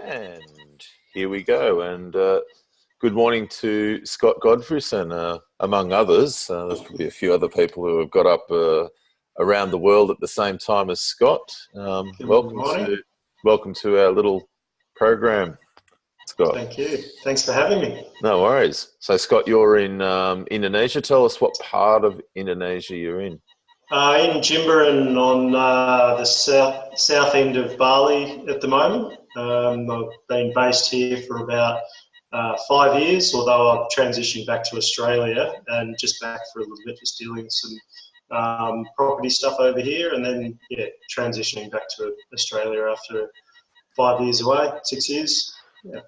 And here we go. And good morning to Scott Godfreyson, among others. There's probably a few other people who have got up around the world at the same time as Scott. Good morning. Welcome to our little program, Scott. Thank you. Thanks for having me. No worries. So, Scott, you're in Indonesia. Tell us what part of Indonesia you're in. In Jimbaran on the south end of Bali at the moment. I've been based here for about 5 years, although I've transitioned back to Australia and just back for a little bit, just doing some property stuff over here, and then transitioning back to Australia after 5 years away, 6 years. Yeah.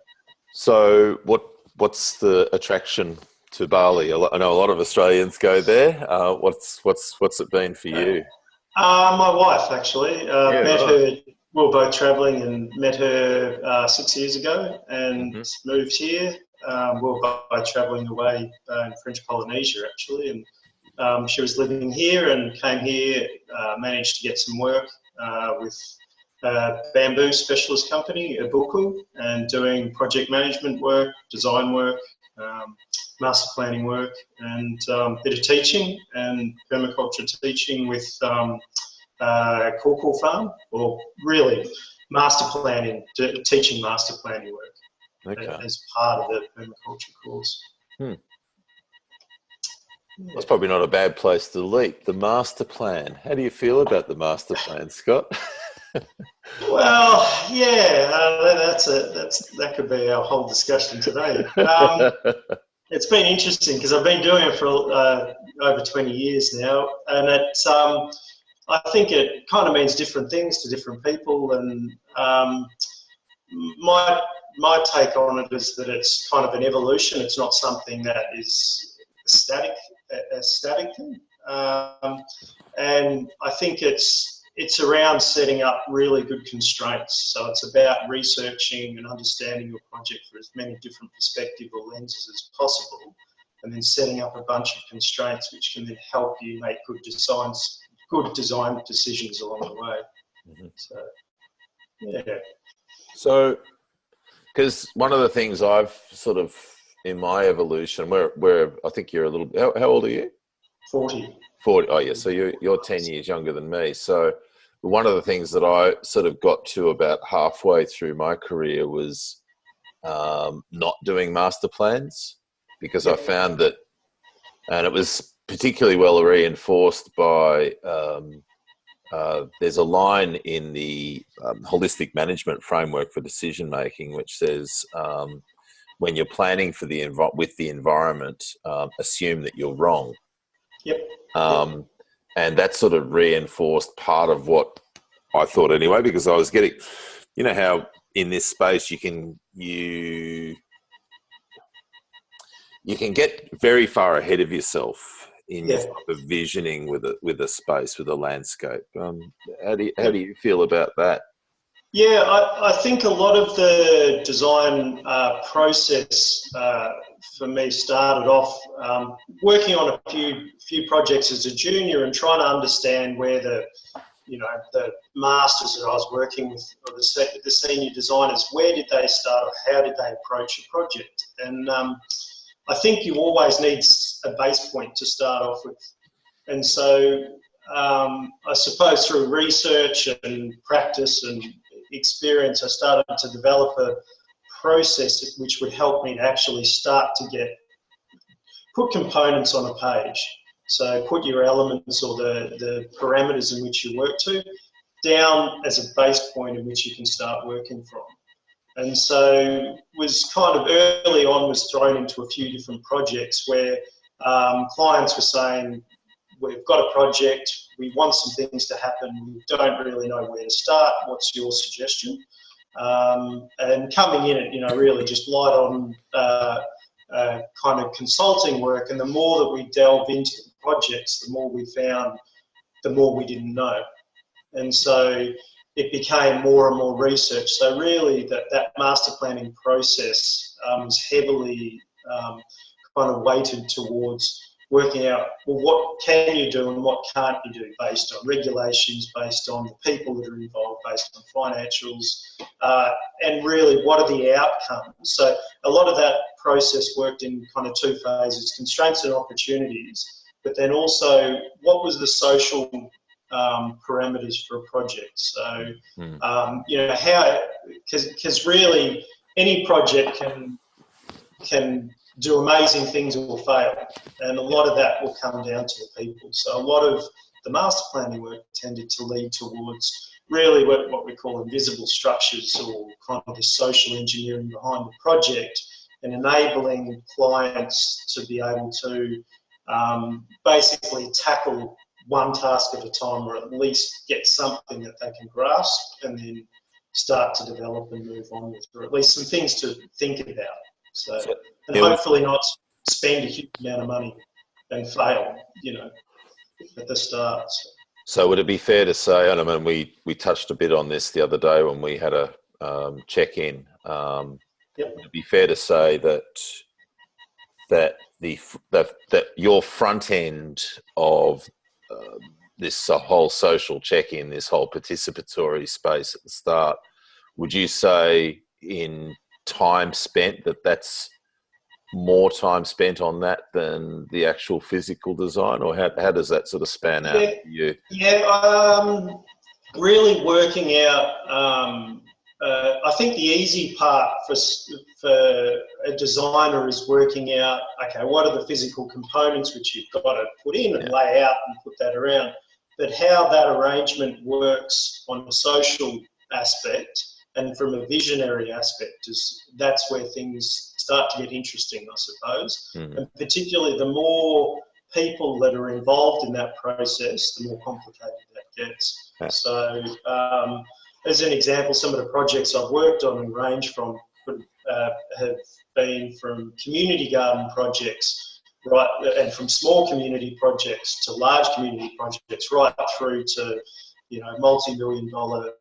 So what's the attraction to Bali? I know a lot of Australians go there. What's it been for you? My wife, actually. Met her. We were both travelling and met her 6 years ago and moved here. We were both travelling away in French Polynesia, actually. And she was living here and came here, managed to get some work with a bamboo specialist company, Ibuku, and doing project management work, design work, master planning work, and a bit of teaching and permaculture teaching with Korkor Farm, or really master planning, teaching master planning work as part of the permaculture course. That's probably not a bad place to leap. The master plan. How do you feel about the master plan, Scott? Well, that could be our whole discussion today. It's been interesting because I've been doing it for over 20 years now, and it's I think it kind of means different things to different people, and my take on it is that it's kind of an evolution. It's not something that is a static thing, and I think it's around setting up really good constraints. So it's about researching and understanding your project for as many different perspectives or lenses as possible, and then setting up a bunch of constraints which can then help you make good design decisions along the way. So, because one of the things I've sort of, in my evolution, where I think you're a little, how old are you? 40. Oh yeah, so you're 10 years younger than me. So one of the things that I sort of got to about halfway through my career was not doing master plans, because I found that, and it was particularly well reinforced by, there's a line in the holistic management framework for decision making which says, when you're planning for with the environment, assume that you're wrong. Yep. And that sort of reinforced part of what I thought anyway, because I was getting, you know how in this space you can get very far ahead of yourself in your type of visioning with a space, with a landscape. How do you feel about that? Yeah, I think a lot of the design process for me started off working on a few projects as a junior and trying to understand where the masters that I was working with, or the senior designers, where did they start or how did they approach a project? And I think you always need a base point to start off with. And so I suppose through research and practice and experience, I started to develop a process which would help me to actually start to put components on a page. So put your elements or the parameters in which you work to down as a base point in which you can start working from. And so was kind of early on was thrown into a few different projects where clients were saying, we've got a project, we want some things to happen, we don't really know where to start, what's your suggestion? And coming in at, really just light on kind of consulting work, and the more that we delve into the projects, the more we found, the more we didn't know. And so it became more and more research. So really that master planning process was heavily kind of weighted towards working out, well, what can you do and what can't you do based on regulations, based on the people that are involved, based on financials, and really what are the outcomes. So a lot of that process worked in kind of two phases: constraints and opportunities, but then also what was the social parameters for a project. So, you know, how, because really any project can do amazing things or fail, and a lot of that will come down to the people. So a lot of the master planning work tended to lead towards really what we call invisible structures, or kind of the social engineering behind the project, and enabling clients to be able to basically tackle one task at a time, or at least get something that they can grasp and then start to develop and move on with, or at least some things to think about. So, and hopefully not spend a huge amount of money and fail, you know, at the start. So would it be fair to say, and I mean, we touched a bit on this the other day when we had a check-in, would it be fair to say that your front end of this whole social check-in, this whole participatory space at the start, would you say in time spent that's more time spent on that than the actual physical design, or how does that sort of span out for you? Really working out, I think the easy part for a designer is working out, okay, what are the physical components which you've got to put in and lay out and put that around, but how that arrangement works on a social aspect and from a visionary aspect, that's where things start to get interesting, I suppose. And particularly the more people that are involved in that process, the more complicated that gets. So as an example, some of the projects I've worked on and range from have been from community garden projects, right, and from small community projects to large community projects, right through to, you know, multi-million-dollar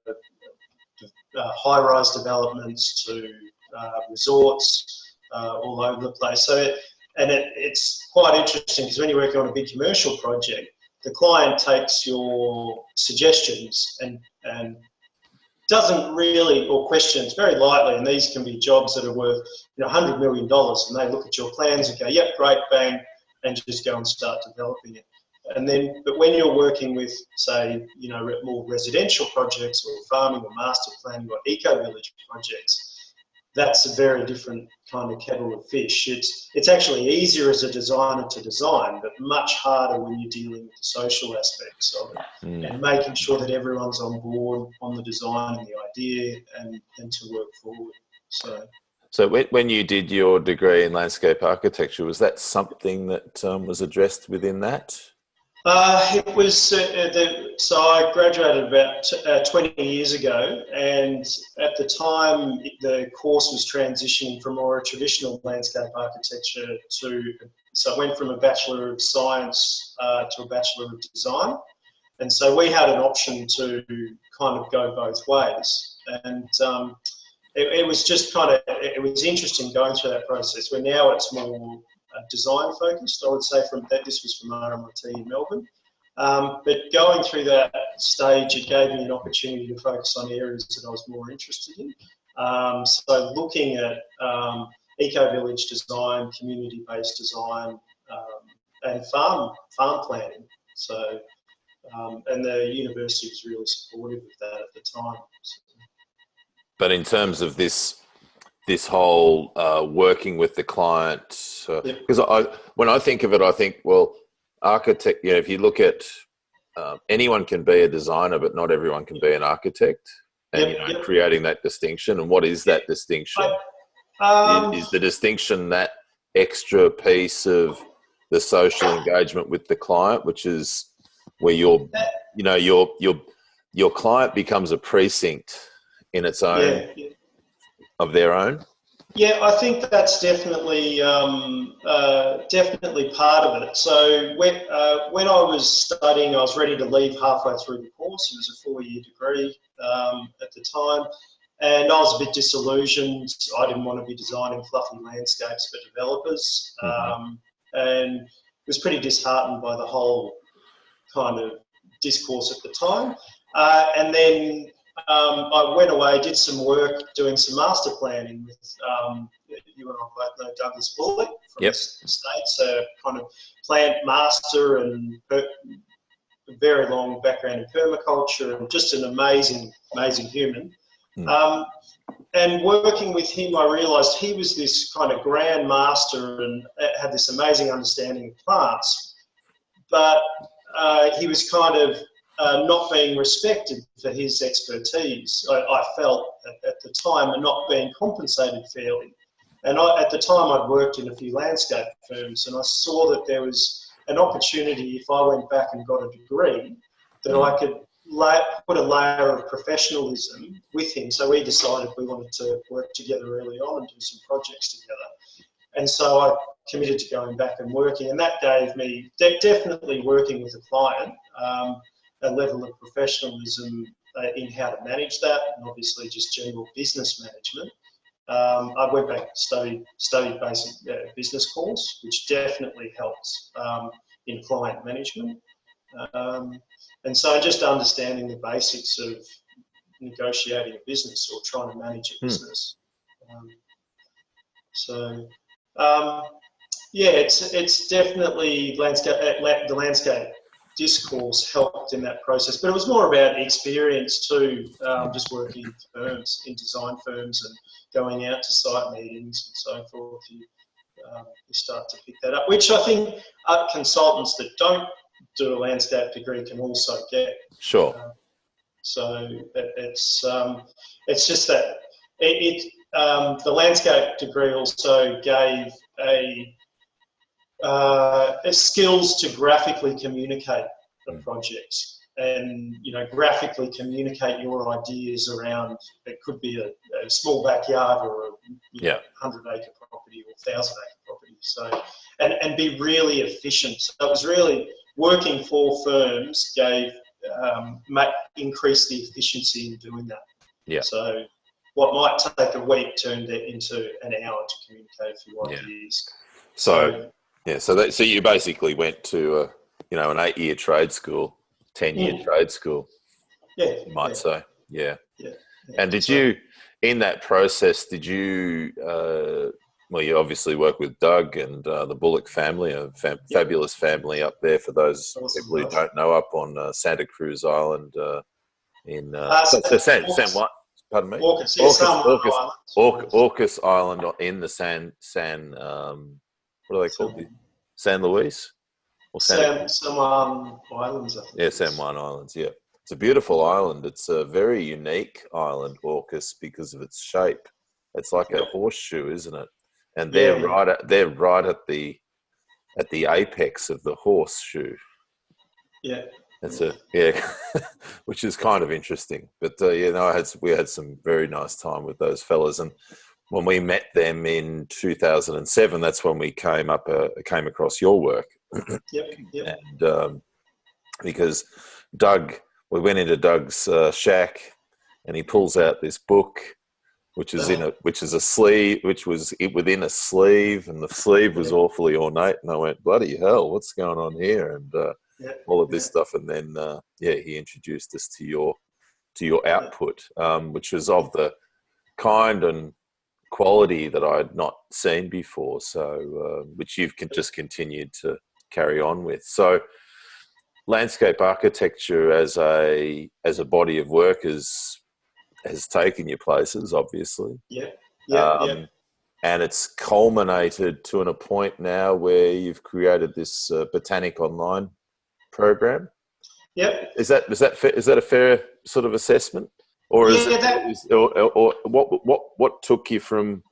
high-rise developments to resorts all over the place. So, it's quite interesting because when you're working on a big commercial project, the client takes your suggestions and doesn't really, or questions very lightly, and these can be jobs that are worth, you know, $100 million, and they look at your plans and go, yep, great, bang, and just go and start developing it. And then, but when you're working with, say, you know, more residential projects or farming or master planning or eco-village projects, that's a very different kind of kettle of fish. It's actually easier as a designer to design, but much harder when you're dealing with the social aspects of it and making sure that everyone's on board on the design and the idea and to work forward. So when you did your degree in landscape architecture, was that something that was addressed within that? It was, so I graduated about 20 years ago, and at the time the course was transitioning from more a traditional landscape architecture so I went from a Bachelor of Science to a Bachelor of Design, and so we had an option to kind of go both ways, and it was just kind of, it was interesting going through that process where now it's more design focused. I would say this was from RMIT in Melbourne. But going through that stage, it gave me an opportunity to focus on areas that I was more interested in. So looking at eco-village design, community-based design, and farm planning. So, and the university was really supportive of that at the time. But in terms of this whole working with the client, because when I think of it, I think, well, architect, you know, if you look at anyone can be a designer, but not everyone can be an architect, and creating that distinction. And what is that distinction? Is the distinction that extra piece of the social engagement with the client, which is where your client becomes a precinct in its own of their own? Yeah, I think that's definitely definitely part of it. So when I was studying, I was ready to leave halfway through the course. It was a 4-year degree at the time, and I was a bit disillusioned. I didn't want to be designing fluffy landscapes for developers, and was pretty disheartened by the whole kind of discourse at the time. And then I went away, did some work doing some master planning with, you and I both know Douglas Bullock from the States, a kind of plant master and a very long background in permaculture, and just an amazing, amazing human. And working with him, I realised he was this kind of grand master and had this amazing understanding of plants, but he was kind of not being respected for his expertise, I felt at the time, and not being compensated fairly. And at the time, I'd worked in a few landscape firms, and I saw that there was an opportunity, if I went back and got a degree, that I could put a layer of professionalism with him. So we decided we wanted to work together early on and do some projects together. And so I committed to going back and working, and that gave me definitely working with a client, a level of professionalism in how to manage that, and obviously just general business management. I went back and studied basic business course, which definitely helps in client management. And so just understanding the basics of negotiating a business or trying to manage a business. Yeah, it's definitely the landscape discourse helped in that process, but it was more about experience too, just working in firms, in design firms, and going out to site meetings and so forth. You start to pick that up, which I think consultants that don't do a landscape degree can also get. Sure. So it's just that the landscape degree also gave a skills to graphically communicate the project, and graphically communicate your ideas around. It could be a small backyard or a 100-acre property or 1,000-acre property. So and be really efficient. So it was really working for firms gave increase the efficiency in doing that. Yeah. So what might take a week turned into an hour to communicate a few ideas. So you basically went to an 8-year trade school, 10-year trade school. Yeah, you might say. Yeah. And did so, you, in that process, did you? Well, you obviously work with Doug and the Bullock family, a fabulous family up there. For those people who don't know, up on Santa Cruz Island in San what? Pardon me. Orcas Island in the San what are they called? San Luis or San Juan Islands, I think. Yeah, San Juan Islands. Yeah, it's a beautiful island. It's a very unique island, Orcas, because of its shape. It's like a horseshoe, isn't it? And they're right at the apex of the horseshoe. Yeah. That's which is kind of interesting. But we had some very nice time with those fellas, and when we met them in 2007, that's when we came across your work. Yep. And because we went into Doug's shack, and he pulls out this book, which was a sleeve, which was within a sleeve, and the sleeve was awfully ornate. And I went, bloody hell, what's going on here? And all of this stuff. And then he introduced us to your output, which was of the kind and quality that I had not seen before. So which you've just continued to carry on with. So landscape architecture as a body of work has taken you places, obviously. And it's culminated to a point now where you've created this Botanic online program. Yep. Is that a fair sort of assessment, or or what took you from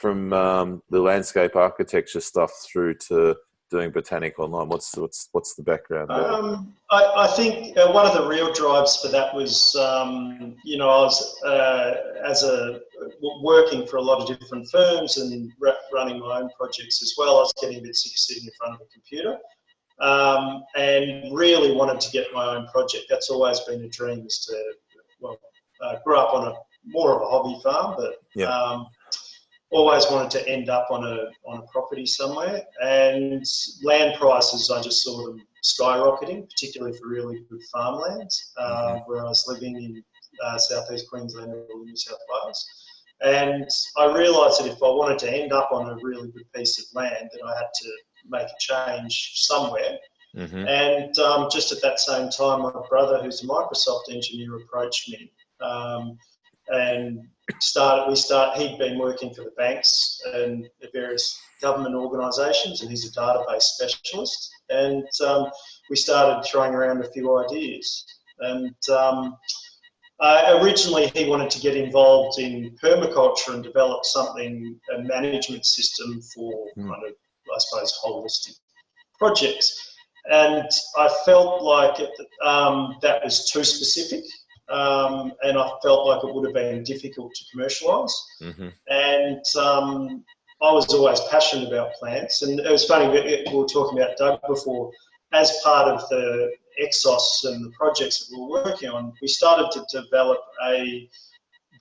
the landscape architecture stuff through to doing Botanic online? What's the background there? I think one of the real drives for that was, I was working for a lot of different firms and running my own projects as well. I was getting a bit sick of sitting in front of a computer, and really wanted to get my own project. That's always been a dream, is to grew up on more of a hobby farm, but always wanted to end up on a property somewhere, and land prices, I just saw them skyrocketing, particularly for really good farmlands, where I was living in southeast Queensland or New South Wales. And I realised that if I wanted to end up on a really good piece of land, then I had to make a change somewhere. And just at that same time, my brother, who's a Microsoft engineer, approached me, and he'd been working for the banks and various government organisations, and he's a database specialist. And we started throwing around a few ideas. And originally, he wanted to get involved in permaculture and develop a management system for kind of, I suppose, holistic projects. And I felt like that was too specific, and I felt like it would have been difficult to commercialise. And I was always passionate about plants. And it was funny, we were talking about Doug before. As part of the Exos and the projects that we were working on, we started to develop a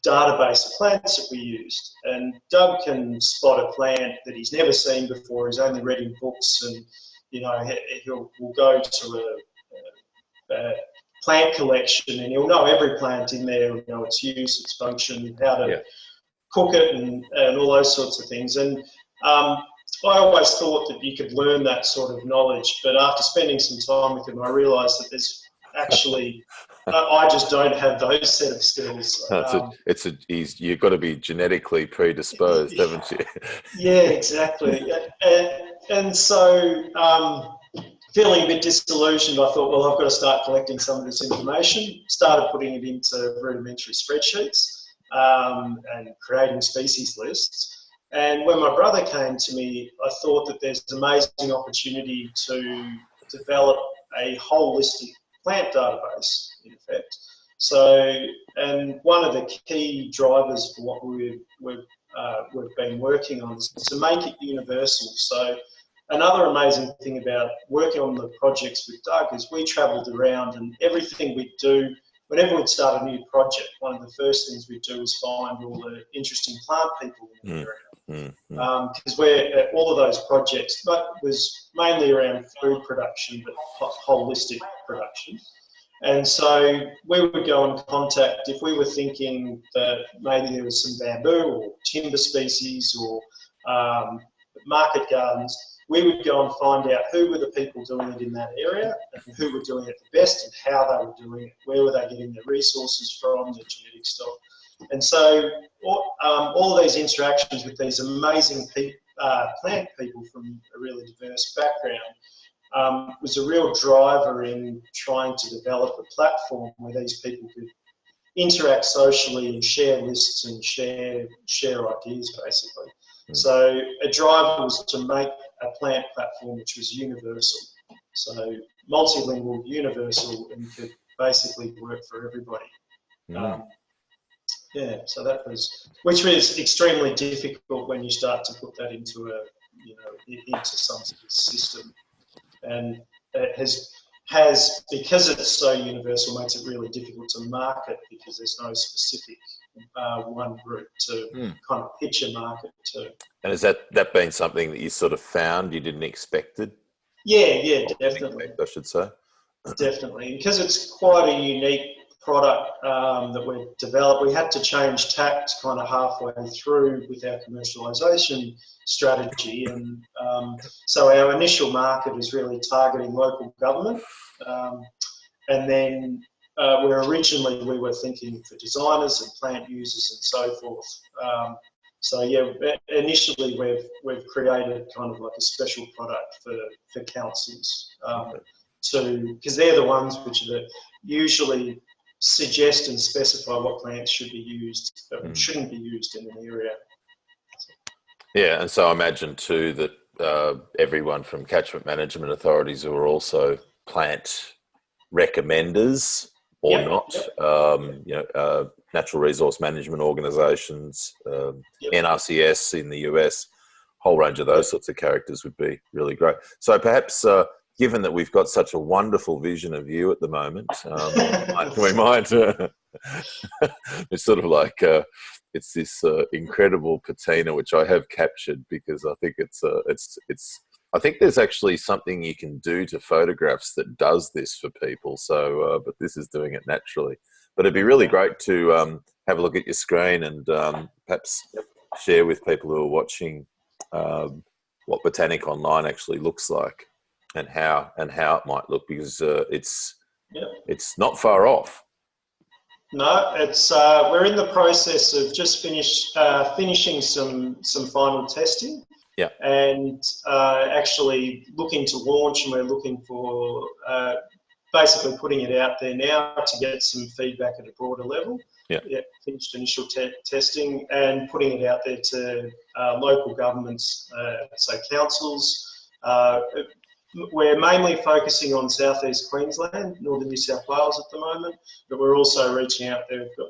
database of plants that we used. And Doug can spot a plant that he's never seen before, he's only read in books, and we'll go to a plant collection and he'll know every plant in there, its use, its function, how to cook it, and all those sorts of things. And I always thought that you could learn that sort of knowledge, but after spending some time with him, I realised that there's actually, I just don't have those set of skills. You've got to be genetically predisposed, haven't you? Yeah, exactly. And so, feeling a bit disillusioned, I thought, well, I've got to start collecting some of this information. Started putting it into rudimentary spreadsheets and creating species lists. And when my brother came to me, I thought that there's an amazing opportunity to develop a holistic plant database, in effect. So, and one of the key drivers for what we've been working on is to make it universal. So another amazing thing about working on the projects with Doug is we travelled around, and everything we do, whenever we'd start a new project, one of the first things we'd do is find all the interesting plant people in the area. Because all of those projects, but was mainly around food production, but holistic production. And so we would go and contact, if we were thinking that maybe there was some bamboo or timber species or market gardens, we would go and find out who were the people doing it in that area, and who were doing it the best, and how they were doing it, where were they getting their resources from, their genetic stock. And so all of these interactions with these amazing plant people from a really diverse background was a real driver in trying to develop a platform where these people could interact socially and share lists and share ideas, basically. So a driver was to make a plant platform which was universal. So multilingual, universal, and could basically work for everybody. So that was, which was extremely difficult when you start to put that into into some sort of system, and it has because it's so universal, makes it really difficult to market, because there's no specific one group to kind of pitch a market to. And has that been something that you sort of found you didn't expect it? Yeah, definitely. I should say. Definitely, because it's quite a unique product that we've developed. We had to change tact kind of halfway through with our commercialisation strategy, and so our initial market is really targeting local government, and then where originally we were thinking for designers and plant users and so forth. So yeah, initially we've created kind of like a special product for councils, because they're the ones which are usually suggest and specify what plants should be used, but shouldn't be used in an area. Yeah, and so I imagine too that everyone from catchment management authorities who are also plant recommenders or not, natural resource management organisations, NRCS in the US, whole range of those sorts of characters would be really great. So perhaps, given that we've got such a wonderful vision of you at the moment, we might it's sort of like it's this incredible patina which I have captured because I think it's I think there's actually something you can do to photographs that does this for people. So, but this is doing it naturally. But it'd be really great to have a look at your screen and perhaps share with people who are watching what Botanic Online actually looks like and how it might look, because it's not far off. No, it's we're in the process of just finishing some final testing. Yeah. And actually looking to launch, and we're looking for basically putting it out there now to get some feedback at a broader level. Yeah. Finished initial testing and putting it out there to local governments, so councils. We're mainly focusing on southeast Queensland, northern New South Wales at the moment, but we're also reaching out there. We've got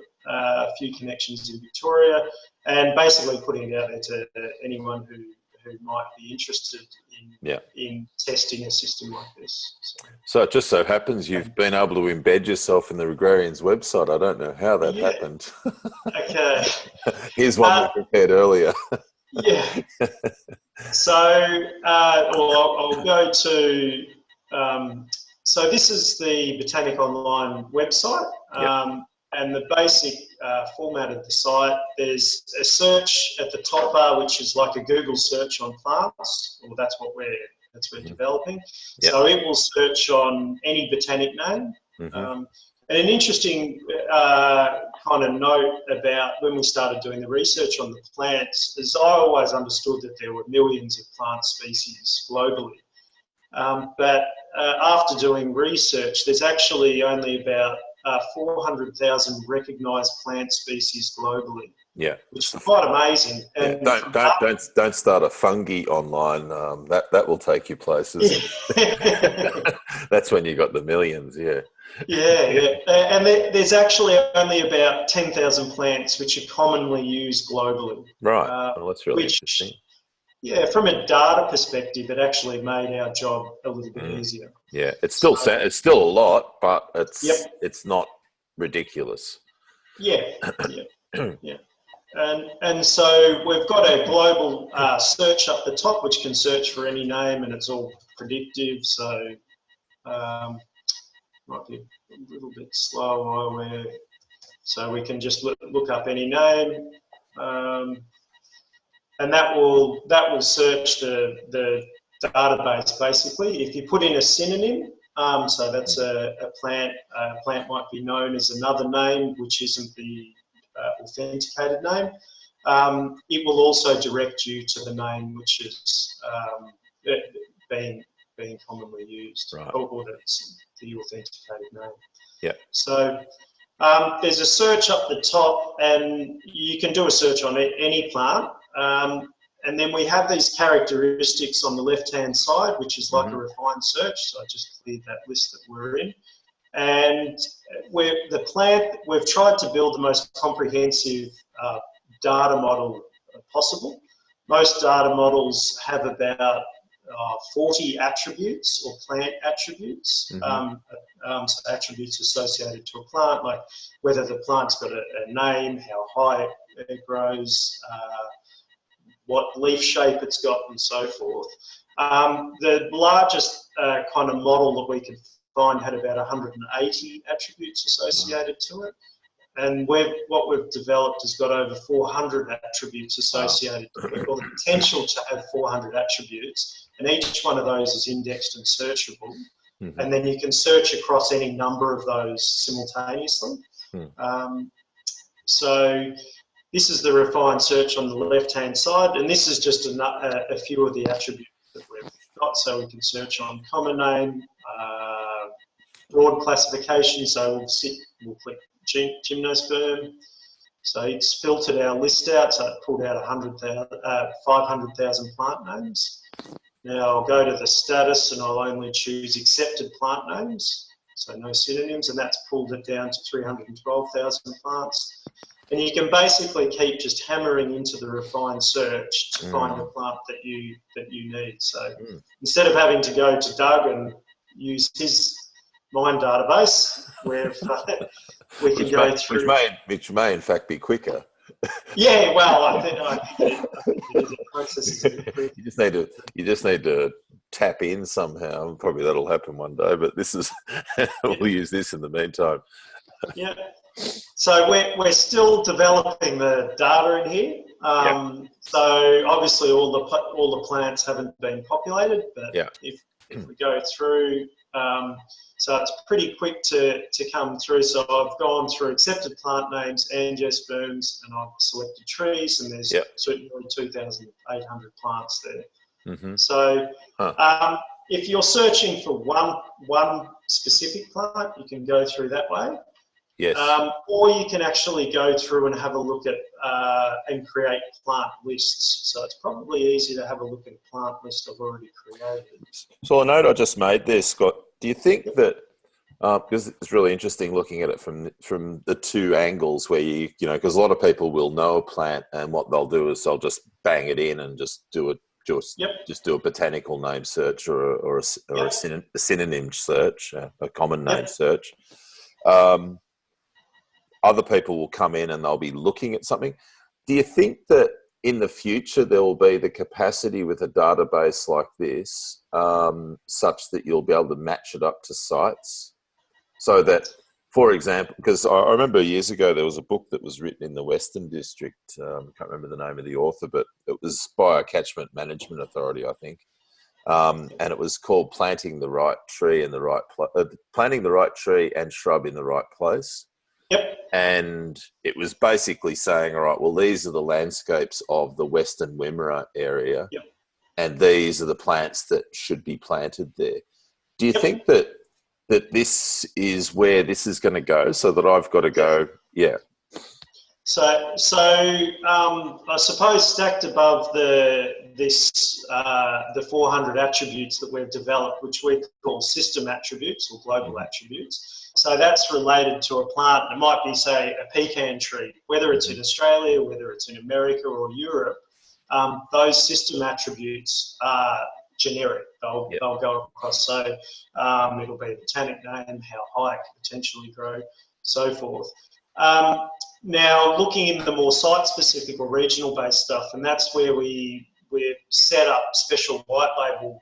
a few connections in Victoria, and basically putting it out there to anyone who might be interested in testing a system like this. So it just so happens you've been able to embed yourself in the Regrarians website. I don't know how that happened. Okay. Here's one we prepared earlier. Yeah. So I'll go to, so this is the Botanic Online website. And the basic format of the site, there's a search at the top bar, which is like a Google search on plants, or that's what we're developing. Yep. So it will search on any botanic name. And an interesting kind of note about when we started doing the research on the plants is I always understood that there were millions of plant species globally. But after doing research, there's actually only about 400,000 recognised plant species globally. Yeah, which is quite amazing. And don't start a fungi online. That will take you places. That's when you got the millions. Yeah. Yeah. And there's actually only about 10,000 plants which are commonly used globally. Right. Well, that's really interesting. Yeah, from a data perspective, it actually made our job a little bit easier. Yeah, it's still a lot, but it's not ridiculous. Yeah. And so we've got a global search up the top, which can search for any name, and it's all predictive. So might be a little bit slow. So we can just look up any name. And that will search the database basically. If you put in a synonym, so that's a plant. A plant might be known as another name, which isn't the authenticated name. It will also direct you to the name which is being commonly used, right, or that's the authenticated name. Yeah. So there's a search up the top, and you can do a search on any plant. And then we have these characteristics on the left-hand side, which is like a refined search. So I just cleared that list that we're in. And we've tried to build the most comprehensive data model possible. Most data models have about 40 attributes or plant attributes, so attributes associated to a plant, like whether the plant's got a name, how high it grows, what leaf shape it's got, and so forth. The largest kind of model that we could find had about 180 attributes associated to it. And what we've developed has got over 400 attributes associated to it, or the potential to have 400 attributes. And each one of those is indexed and searchable. And then you can search across any number of those simultaneously. So this is the refined search on the left-hand side, and this is just a few of the attributes that we've got. So we can search on common name, broad classification. So we'll click gymnosperm. So it's filtered our list out, so it pulled out 500,000 plant names. Now I'll go to the status, and I'll only choose accepted plant names, so no synonyms, and that's pulled it down to 312,000 plants. And you can basically keep just hammering into the refined search to find a plant that you need. So instead of having to go to Doug and use his mine database, where we can go through, which may in fact be quicker. Yeah, well, I think it is. A process is a bit quick. You just need to tap in somehow. Probably that'll happen one day. But this is we'll use this in the meantime. Yeah. So we're still developing the data in here. So obviously all the plants haven't been populated, but if we go through, so it's pretty quick to come through. So I've gone through accepted plant names, angiosperms, and I've selected trees, and there's certainly 2,800 plants there. Mm-hmm. So if you're searching for one specific plant, you can go through that way. Yes. Or you can actually go through and have a look at and create plant lists. So it's probably easier to have a look at a plant list I've already created. So a note I just made there, Scott. Do you think that because it's really interesting looking at it from the two angles where you know, because a lot of people will know a plant and what they'll do is they'll just bang it in and just do a botanical name search or a synonym search, a common name search. Other people will come in and they'll be looking at something. Do you think that in the future there will be the capacity with a database like this such that you'll be able to match it up to sites? So that, for example, because I remember years ago there was a book that was written in the Western District. I can't remember the name of the author, but it was by a catchment management authority, I think. And it was called Planting the Right Tree in the Right Planting the Right Tree and Shrub in the Right Place. Yep. And it was basically saying, all right, well, these are the landscapes of the Western Wimmera area, and these are the plants that should be planted there. Do you think that this is where this is going to go, so that I've got to go, So I suppose stacked above the 400 attributes that we've developed, which we call system attributes or global attributes. So that's related to a plant. It might be, say, a pecan tree, whether it's in Australia, whether it's in America or Europe. Those system attributes are generic. They'll go across. So it'll be a botanic name, how high it can potentially grow, so forth. Now, looking in the more site-specific or regional-based stuff, and that's where we've set up special white label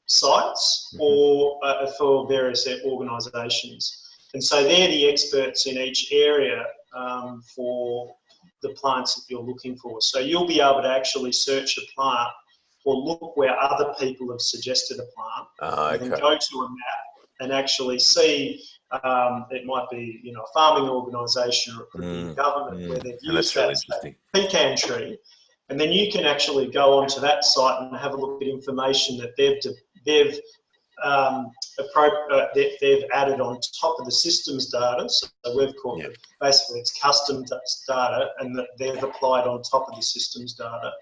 sites or for various organisations. And so they're the experts in each area for the plants that you're looking for. So you'll be able to actually search a plant or look where other people have suggested a plant and go to a map and actually see. It might be, you know, a farming organisation, or it could be government where they've used that pecan tree, and then you can actually go onto that site and have a look at information that they've added on top of the systems data. So we've called it, basically it's custom data, and that they've applied on top of the systems data.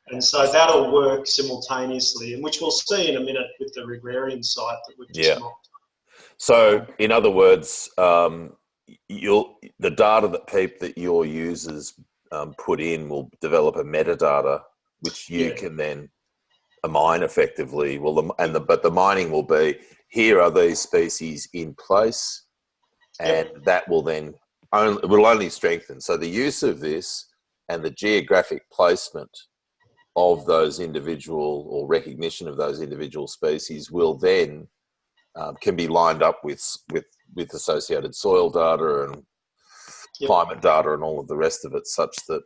And so that'll work simultaneously, and which we'll see in a minute with the Regrarian site that we've just mocked. So, in other words, the data that your users put in will develop a metadata, which you can then mine effectively. But the mining will be, here are these species in place, and that will then only strengthen. So the use of this and the geographic placement of those individual, or recognition of those individual species, will then can be lined up with associated soil data and climate data and all of the rest of it, such that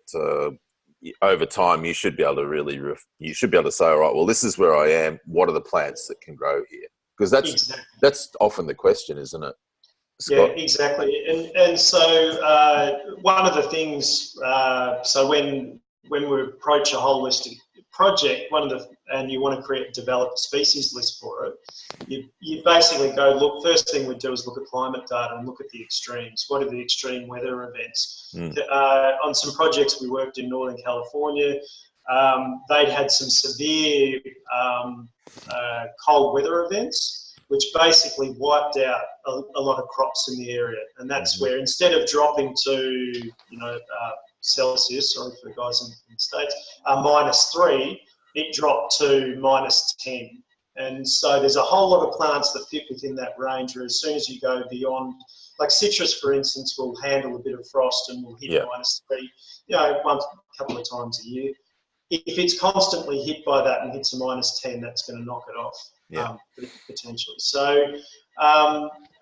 over time you should be able to say, all right, well, this is where I am. What are the plants that can grow here? Because that's often the question, isn't it, Scott? Yeah, exactly. And so one of the things, so when we approach a holistic project, and you want to develop a species list for it, you basically go look. First thing we do is look at climate data and look at the extremes. What are the extreme weather events? On some projects we worked in Northern California, they'd had some severe cold weather events, which basically wiped out a lot of crops in the area. And that's where, instead of dropping to Celsius, sorry for the guys in the States, -3, it dropped to -10. And so there's a whole lot of plants that fit within that range, where as soon as you go beyond, like citrus, for instance, will handle a bit of frost and will hit -3, once, a couple of times a year. If it's constantly hit by that and hits a -10, that's going to knock it off, potentially. So,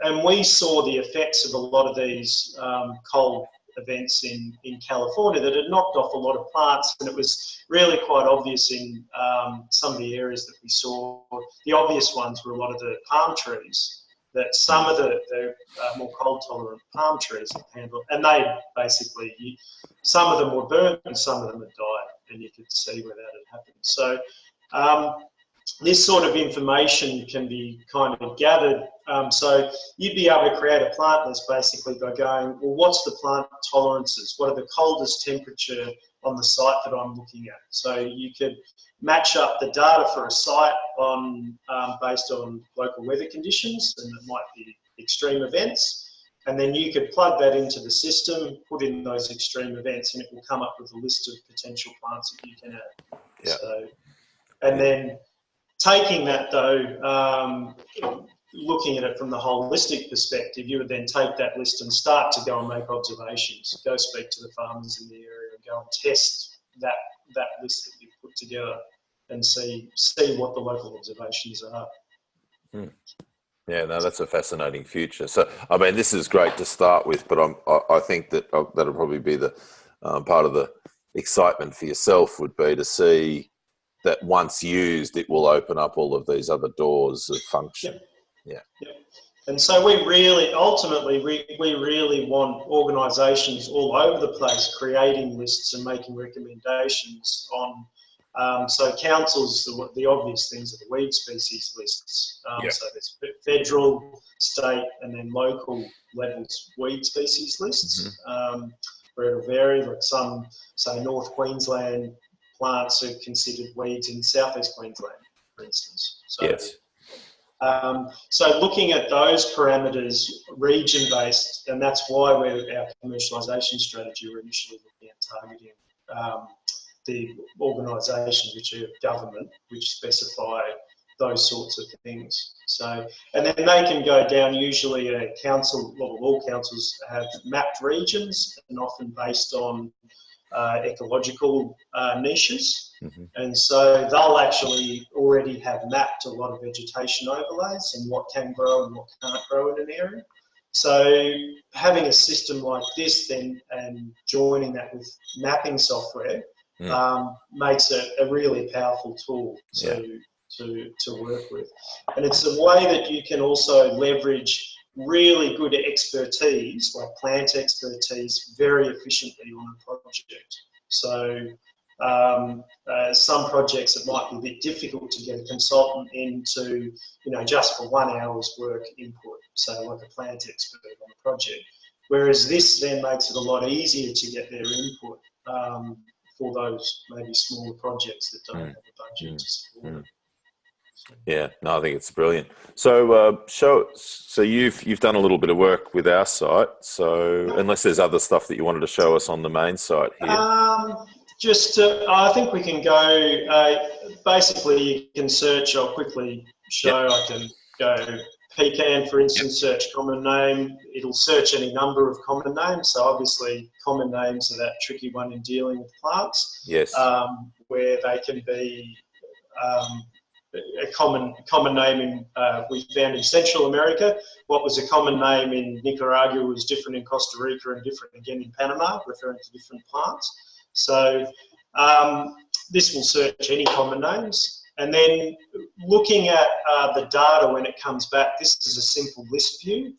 and we saw the effects of a lot of these cold events in California that had knocked off a lot of plants, and it was really quite obvious in some of the areas that we saw. The obvious ones were a lot of the palm trees, that some of the more cold tolerant palm trees had handled, and they basically, some of them were burnt and some of them had died, and you could see where that had happened. So this sort of information can be kind of gathered. So you'd be able to create a plant list basically by going, well, what's the plant tolerances? What are the coldest temperature on the site that I'm looking at? So you could match up the data for a site on based on local weather conditions, and it might be extreme events. And then you could plug that into the system, put in those extreme events, and it will come up with a list of potential plants that you can add. Yeah. So, and then taking that though, looking at it from the holistic perspective, you would then take that list and start to go and make observations, go speak to the farmers in the area and go and test that list that you've put together and see what the local observations are. Yeah, no, that's a fascinating future. So, I mean, this is great to start with, but I think that that'll probably be the part of the excitement for yourself would be to see that once used, it will open up all of these other doors of function. Yep. Yeah. Yep. And so we really want organisations all over the place creating lists and making recommendations on. So councils, the obvious things are the weed species lists. So there's federal, state, and then local levels weed species lists, where it'll vary. Like some, say, North Queensland plants are considered weeds in Southeast Queensland, for instance. So, yes. So looking at those parameters, region-based, and that's why our commercialisation strategy, we're initially looking at targeting the organisations which are government, which specify those sorts of things. So, and then they can go down, usually a council, well, all councils have mapped regions, and often based on ecological niches. And so they'll actually already have mapped a lot of vegetation overlays and what can grow and what can't grow in an area. So having a system like this then and joining that with mapping software makes it a really powerful tool to work with. And it's a way that you can also leverage really good expertise, like plant expertise, very efficiently on a project. So some projects it might be a bit difficult to get a consultant into, just for 1 hour's work input, so like a plant expert on a project. Whereas this then makes it a lot easier to get their input for those maybe smaller projects that don't have a budget to support it. Yeah, no, I think it's brilliant. So, so you've done a little bit of work with our site. So, unless there's other stuff that you wanted to show us on the main site here, I think we can go. Basically, you can search. I'll quickly show. I can go pecan, for instance. Search common name. It'll search any number of common names. So obviously, common names are that tricky one in dealing with plants. Yes. Where they can be. A common name we found in Central America. What was a common name in Nicaragua was different in Costa Rica and different again in Panama, referring to different plants. So this will search any common names. And then looking at the data when it comes back, this is a simple list view.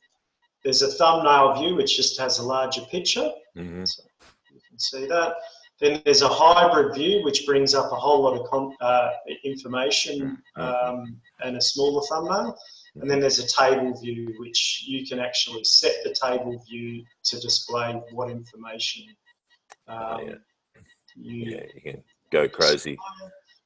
There's a thumbnail view, which just has a larger picture. So you can see that. Then there's a hybrid view, which brings up a whole lot of information and a smaller thumbnail. And then there's a table view, which you can actually set the table view to display what information you can go crazy.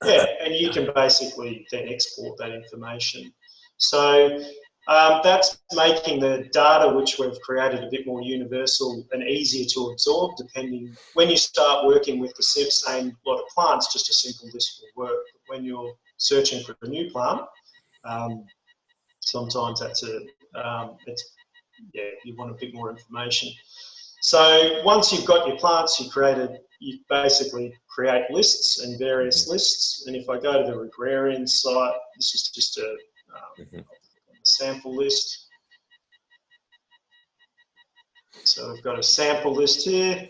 And you can basically then export that information. So that's making the data which we've created a bit more universal and easier to absorb, depending when you start working with the same lot of plants, just a simple list will work. But when you're searching for a new plant, Sometimes that's you want a bit more information. So once you've got your plants, you basically create lists and various lists. And if I go to the Regrarians site, this is just a sample list. So we've got a sample list here.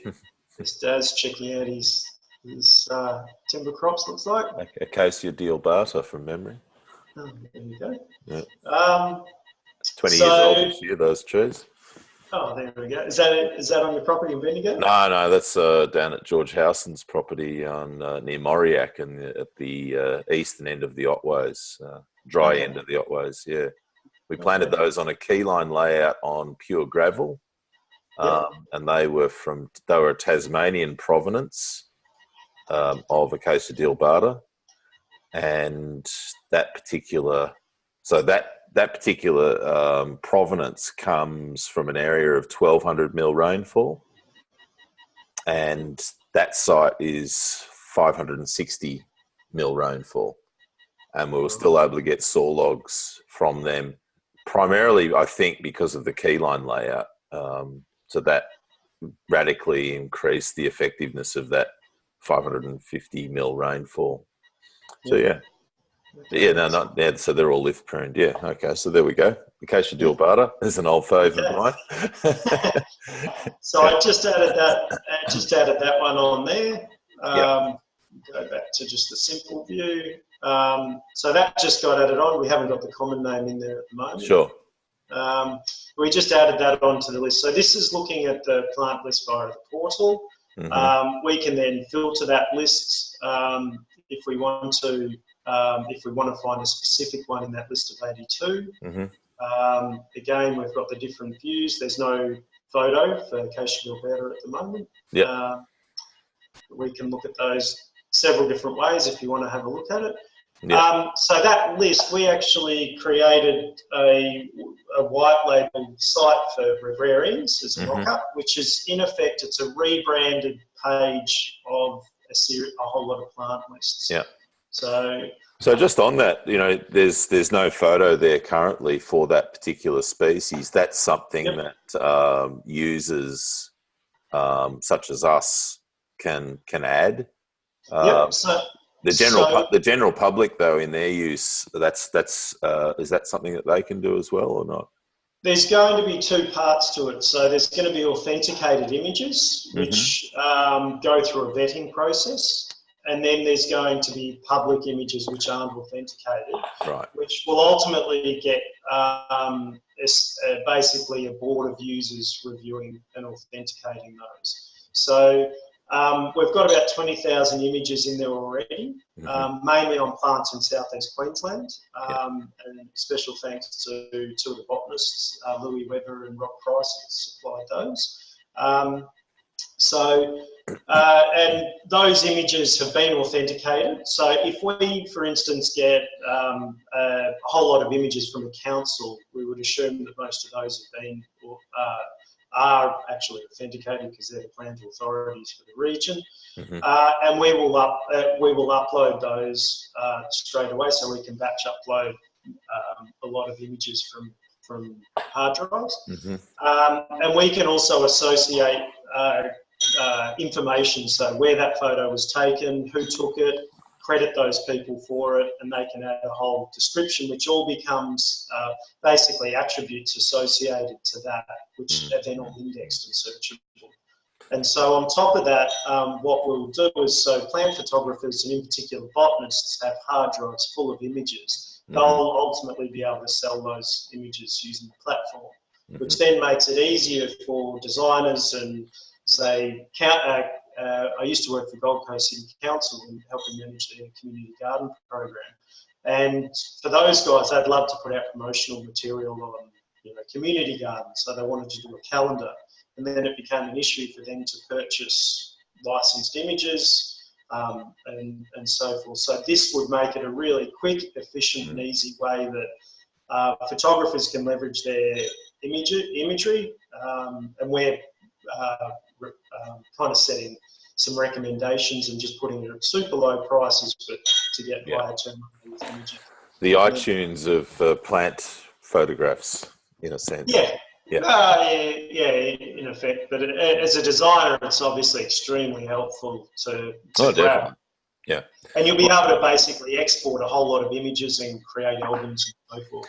This Daz checking out his timber crops, looks like. Acacia dealbata from memory. Oh, there you go. Yeah. 20 years old this year, those trees. Oh, there we go. Is that on your property in Bendigo? No, that's down at George Howson's property on near Mauriac and at the eastern end of the Otways, dry end of the Otways. Yeah, we planted those on a keyline layout on pure gravel, and they were a Tasmanian provenance of Acacia dealbata, and that particular provenance comes from an area of 1,200 mil rainfall, and that site is 560 mil rainfall, and we were still able to get saw logs from them, primarily I think because of the keyline layout. So that radically increased the effectiveness of that 550 mil rainfall. So so they're all lift pruned. Yeah, okay, so there we go. Acacia dealbata is an old favourite of mine. So I just added that one on there. Go back to just the simple view. So that just got added on. We haven't got the common name in there at the moment. Sure. We just added that onto the list. So this is looking at the plant list via the portal. We can then filter that list if we want to find a specific one in that list of 82. Again, we've got the different views. There's no photo for Acacia dealbata at the moment. We can look at those several different ways if you want to have a look at it. So that list, we actually created a white label site for Regrarians as a mock-up, which is in effect, it's a rebranded page of a whole lot of plant lists. So just on that, there's no photo there currently for that particular species. That's something that users such as us can add. So the general public, though, in their use, is that something that they can do as well or not? There's going to be two parts to it. So there's going to be authenticated images, which go through a vetting process. And then there's going to be public images which aren't authenticated, which will ultimately get basically a board of users reviewing and authenticating those. So we've got about 20,000 images in there already, mainly on plants in southeast Queensland. And special thanks to two of the botanists, Louis Webber and Rob Price, that supplied those. And those images have been authenticated. So if we, for instance, get a whole lot of images from a council, we would assume that most of those have been are actually authenticated because they're the plant authorities for the region. And we will upload those straight away, so we can batch upload a lot of images from hard drives. And we can also associate information, so where that photo was taken, who took it, credit those people for it, and they can add a whole description, which all becomes basically attributes associated to that, which are then all indexed and searchable. And so on top of that, what we'll do is, so plant photographers and in particular botanists have hard drives full of images. They'll ultimately be able to sell those images using the platform, which then makes it easier for designers and say, I used to work for Gold Coast City Council and helping manage their community garden program. And for those guys, they'd love to put out promotional material on community gardens. So they wanted to do a calendar. And then it became an issue for them to purchase licensed images and so forth. So this would make it a really quick, efficient and easy way that photographers can leverage their imagery, and we're kind of setting some recommendations and just putting it at super low prices, but to get higher turnover with images. The iTunes of plant photographs, in a sense. Yeah. Yeah. Yeah, in effect. But as a designer, it's obviously extremely helpful to grab. Definitely. Yeah. And you'll be able to basically export a whole lot of images and create albums and so forth.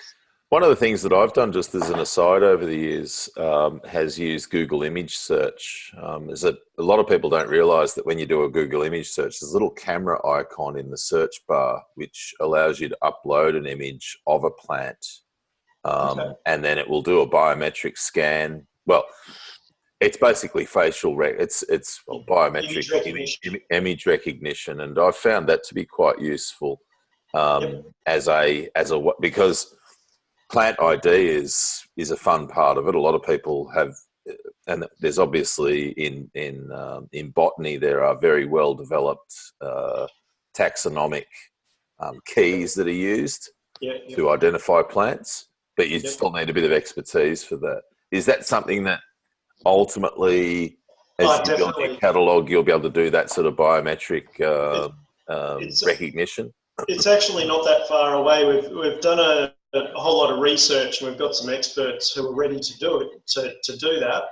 One of the things that I've done, just as an aside over the years, has used Google image search. Is that a lot of people don't realise that when you do a Google image search, there's a little camera icon in the search bar which allows you to upload an image of a plant, and then it will do a biometric scan. Well, it's basically facial biometric image recognition, and I've found that to be quite useful because plant ID is a fun part of it. A lot of people have, and there's obviously in botany there are very well developed taxonomic keys that are used to identify plants, but you still need a bit of expertise for that. Is that something that ultimately, as you build your catalogue, you'll be able to do that sort of biometric recognition? It's actually not that far away. We've done a whole lot of research, and we've got some experts who are ready to do it, to do that.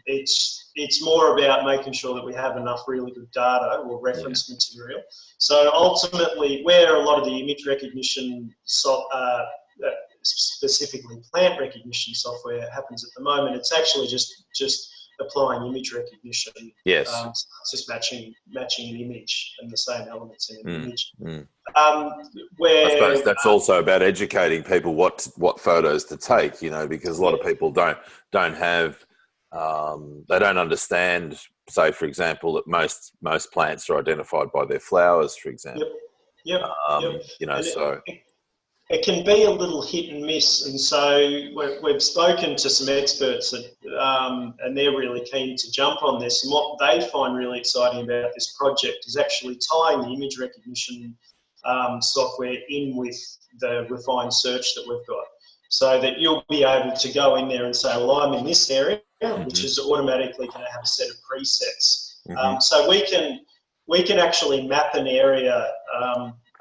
It's more about making sure that we have enough really good data or reference material. So ultimately, where a lot of the image recognition, specifically plant recognition software, happens at the moment, it's actually just applying image recognition. Yes. It's just matching an image and the same elements in an image. I suppose that's also about educating people what photos to take, because a lot of people don't have, they don't understand, say, for example, that most plants are identified by their flowers, for example. So it can be a little hit and miss, and so we've spoken to some experts and they're really keen to jump on this. And what they find really exciting about this project is actually tying the image recognition software in with the refined search that we've got, so that you'll be able to go in there and say, well, I'm in this area, which is automatically going to have a set of presets. So we can actually map an area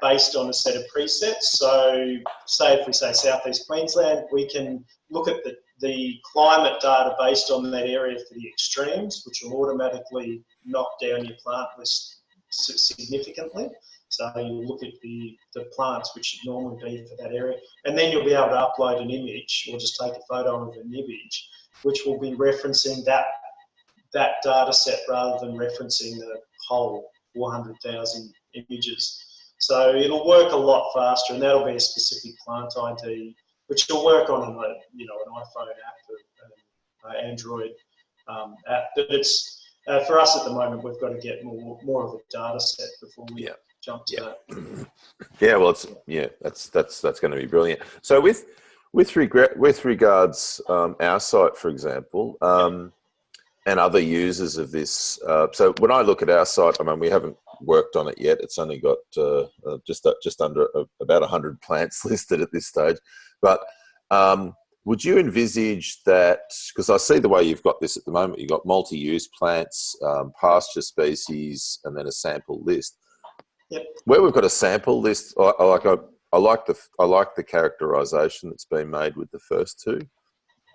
based on a set of presets. So say if we say Southeast Queensland, we can look at the climate data based on that area for the extremes, which will automatically knock down your plant list significantly. So you'll look at the plants which should normally be for that area, and then you'll be able to upload an image or just take a photo of an image, which will be referencing that data set rather than referencing the whole 400,000 images. So it'll work a lot faster, and that'll be a specific plant ID, which will work on an iPhone app or Android app. But it's for us at the moment, we've got to get more of a data set before we jump to that. Yeah, well, that's going to be brilliant. So with regards our site, for example, and other users of this. So when I look at our site, we haven't worked on it yet. It's only got just under about 100 plants listed at this stage. But would you envisage that, because I see the way you've got this at the moment, you've got multi-use plants, pasture species, and then a sample list. Yep. Where we've got a sample list, I like the characterization that's been made with the first two.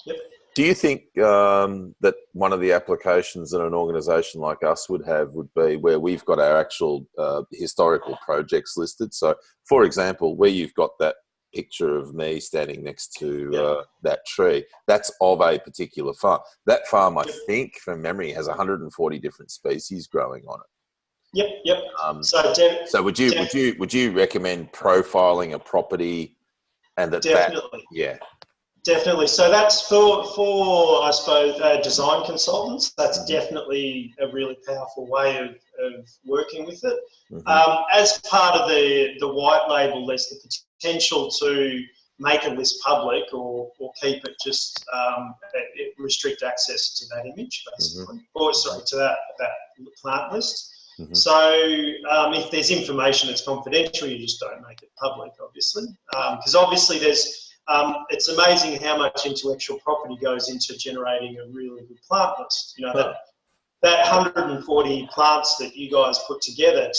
Yep. Do you think that one of the applications that an organisation like us would be where we've got our actual historical projects listed? So, for example, where you've got that picture of me standing next to that tree, that's of a particular farm. That farm, I think, from memory, has 140 different species growing on it. Yep. So would you recommend profiling a property and definitely. Definitely. So that's for I suppose, design consultants. That's definitely a really powerful way of working with it. As part of the white label, there's the potential to make a list public or keep it just restrict access to that image, basically, or sorry, to that plant list. So if there's information that's confidential, you just don't make it public, obviously, because obviously there's. It's amazing how much intellectual property goes into generating a really good plant list. That 140 plants that you guys put together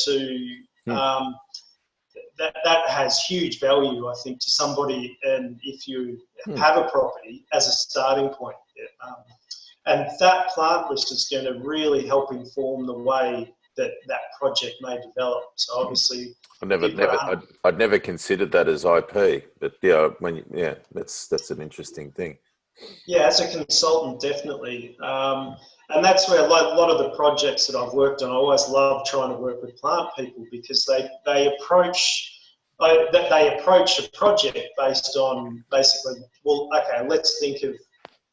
that has huge value, I think, to somebody, and if you have a property as a starting point. And that plant list is going to really help inform the way that project may develop. So obviously, I'd never considered that as IP, but that's an interesting thing. Yeah, as a consultant, definitely. And that's where a lot of the projects that I've worked on, I always love trying to work with plant people, because they approach a project based on basically, well, okay, let's think of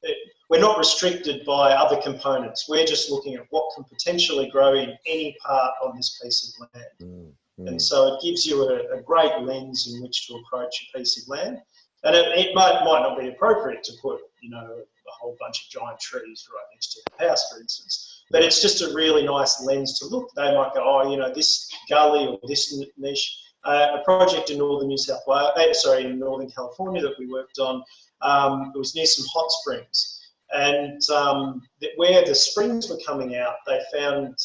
it. We're not restricted by other components. We're just looking at what can potentially grow in any part on this piece of land. And so it gives you a great lens in which to approach a piece of land. And it might not be appropriate to put, a whole bunch of giant trees right next to the house, for instance. But it's just a really nice lens to look. They might go, this gully or this niche. A project in northern in Northern California that we worked on, it was near some hot springs. And where the springs were coming out, they found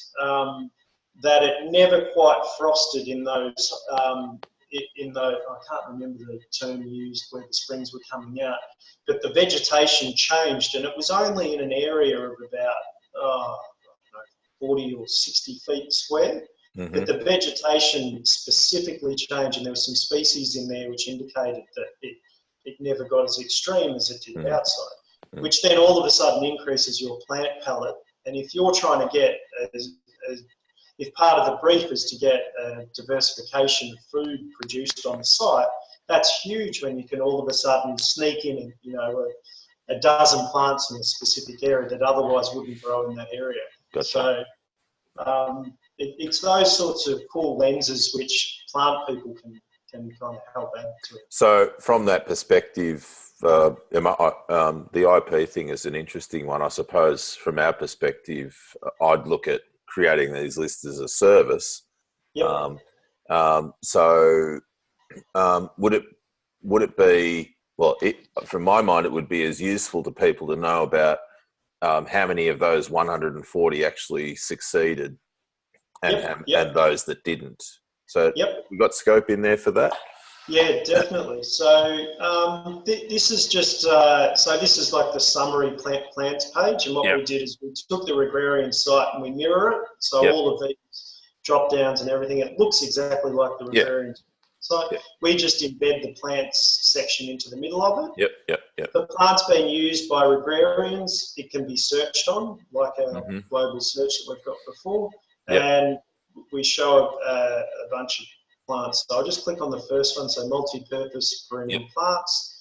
that it never quite frosted in those, I can't remember the term used where the springs were coming out, but the vegetation changed, and it was only in an area of about 40 or 60 feet square. But the vegetation specifically changed, and there were some species in there which indicated that it never got as extreme as it did outside, which then all of a sudden increases your plant palette. And if you're trying to get, if part of the brief is to get a diversification of food produced on the site, that's huge when you can all of a sudden sneak in, a dozen plants in a specific area that otherwise wouldn't grow in that area. Gotcha. So it's those sorts of cool lenses which plant people can kind of help add to it. So from that perspective, the IP thing is an interesting one. I suppose from our perspective, I'd look at creating these lists as a service. Yep. Would it be, from my mind, it would be as useful to people to know about how many of those 140 actually succeeded and those that didn't. So we got scope in there for that? Yeah, definitely. So this is just, this is like the summary plants page. And what we did is we took the Regrarian site and we mirror it. So all of these drop downs and everything, it looks exactly like the Regrarian site. We just embed the plants section into the middle of it. The plant's being used by Regrarians. It can be searched on, like our global search that we've got before. And we show a bunch of plants. So I'll just click on the first one, so multi-purpose perennial plants.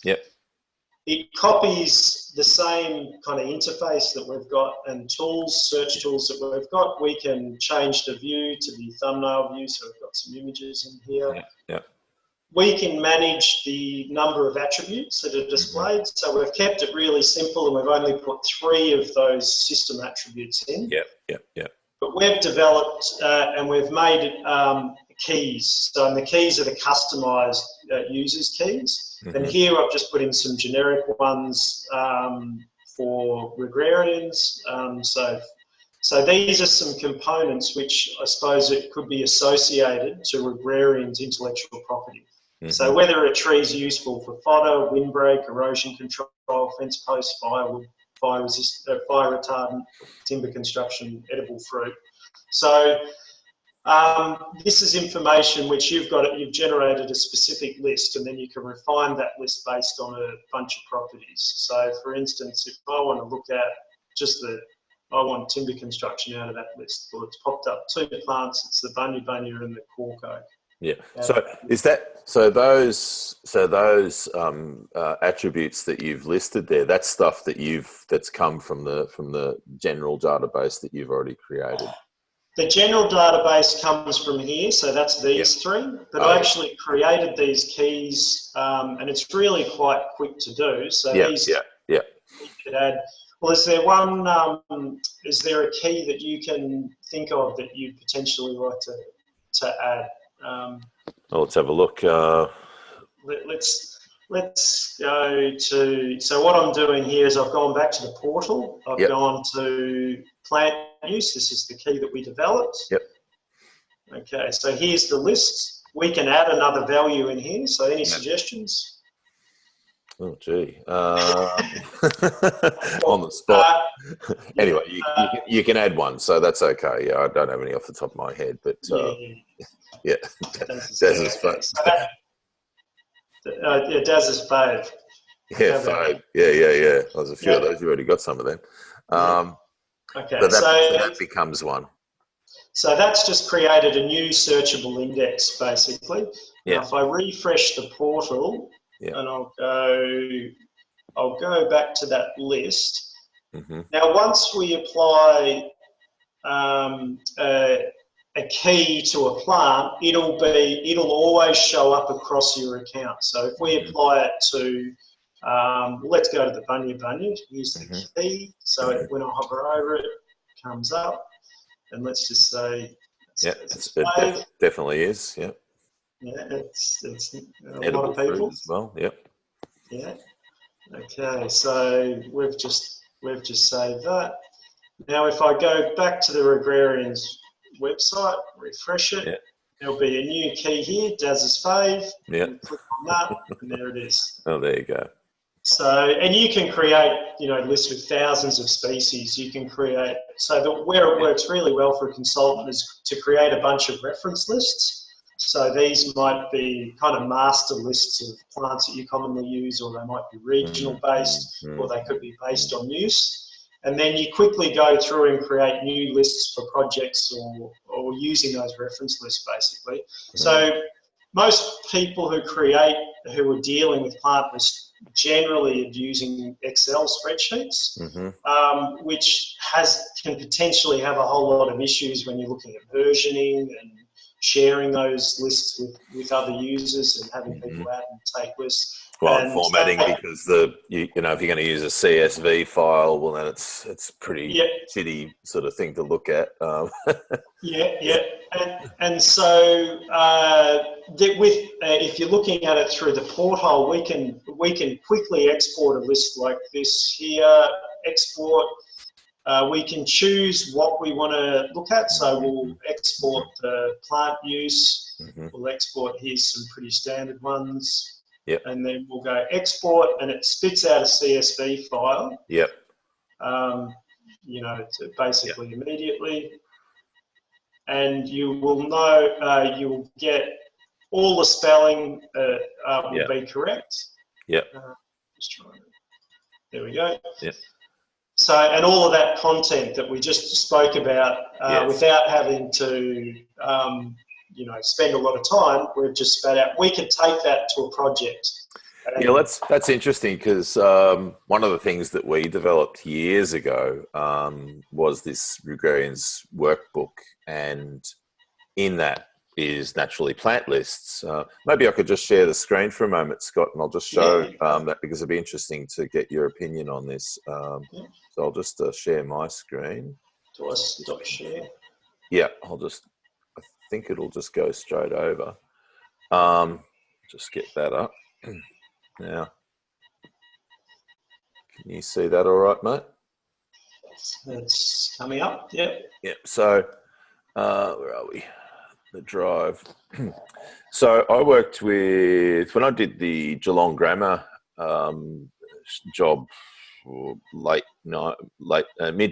It copies the same kind of interface that we've got and search tools that we've got. We can change the view to the thumbnail view, so we've got some images in here. We can manage the number of attributes that are displayed. So we've kept it really simple, and we've only put 3 of those system attributes in. But we've developed and we've made keys. So the keys are the customized users keys. And here I've just put in some generic ones for Regrarians. So these are some components which I suppose it could be associated to Regrarians' intellectual property. So whether a tree is useful for fodder, windbreak, erosion control, fence posts, firewood, fire retardant, timber construction, edible fruit. So this is information which you've generated a specific list, and then you can refine that list based on a bunch of properties. So for instance, if I want to look at just I want timber construction out of that list, well, it's popped up 2 plants, it's the bunya and the cork oak. So those attributes that you've listed there, that's stuff that's come from the general database that you've already created. The general database comes from here, so that's these 3. But I actually created these keys, and it's really quite quick to do. So these you could add. Well, is there a key that you can think of that you'd potentially like to add? Well, let's have a look. Let's go to, so what I'm doing here is I've gone back to the portal. I've gone to plant use. This is the key that we developed. Okay, so here's the list. we can add another value in here. So any suggestions? Oh, gee. On the spot. Anyway, you can add one, so that's okay. Yeah, I don't have any off the top of my head, but yeah. Daz's fave. Daz's fave. Yeah, fave. Yeah. There's a few of those. You already got some of them. Okay, so that becomes one. So that's just created a new searchable index, basically. Yeah. Now, if I refresh the portal, and I'll go back to that list. Mm-hmm. Now, once we apply a key to a plant, it'll always show up across your account. So if we apply it to, let's go to the bunya. Here's the key. So when I hover over it, it comes up. And let's just say, it definitely is. Yeah. Yeah, it's a edible lot of people as well. Yep. Yeah. Okay, so we've just saved that. Now, if I go back to the Regrarians website, refresh it, there'll be a new key here, Daz's fave. Yeah. Click on that, and there it is. Oh, there you go. So, and you can create, lists with thousands of species. You can create, so where it works really well for a consultant is to create a bunch of reference lists. So these might be kind of master lists of plants that you commonly use, or they might be regional based, or they could be based on use. And then you quickly go through and create new lists for projects or using those reference lists, basically. So most people who are dealing with plant lists generally are using Excel spreadsheets, which can potentially have a whole lot of issues when you're looking at versioning and sharing those lists with other users and having people add and take lists. Well, formatting, because if you're going to use a CSV file, well, then it's pretty shitty sort of thing to look at. And so if you're looking at it through the porthole, we can quickly export a list like this here. Export. We can choose what we want to look at. So we'll export the plant use. We'll export, here's some pretty standard ones. Yep. And then we'll go export, and it spits out a CSV file. Yep. Basically immediately. And you will know, you'll get all the spelling will be correct. Yep. Just trying to, there we go. Yep. So, and all of that content that we just spoke about, without having to, spend a lot of time, we've just spat out. We can take that to a project. That's interesting, because one of the things that we developed years ago was this Regrarians workbook, and in that is naturally plant lists. Maybe I could just share the screen for a moment, Scott, and I'll just show that, because it'd be interesting to get your opinion on this. So I'll just share my screen. Do I stop share? Yeah, I think it'll just go straight over. Just get that up. Now, can you see that all right, mate? It's coming up, yep. Yep, so where are we? The drive. So I worked with, when I did the Geelong Grammar job, mid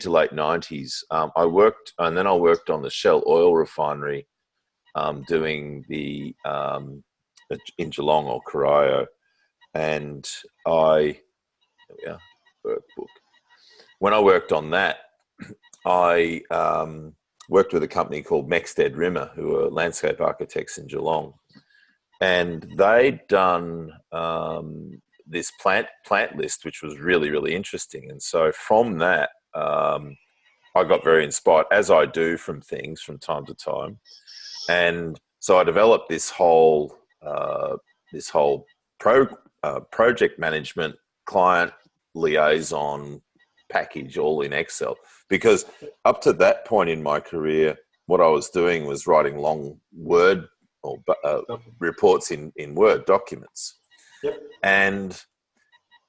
to late 90s, I worked on the Shell oil refinery, doing the in Geelong or Corio, and workbook. When I worked on that, I worked with a company called Mexted Rimmer, who are landscape architects in Geelong, and they'd done this plant list, which was really, really interesting. And so from that, I got very inspired, as I do from things from time to time. And so I developed this whole project management client liaison package, all in Excel, because up to that point in my career, what I was doing was writing long Word or reports in Word documents. Yep. And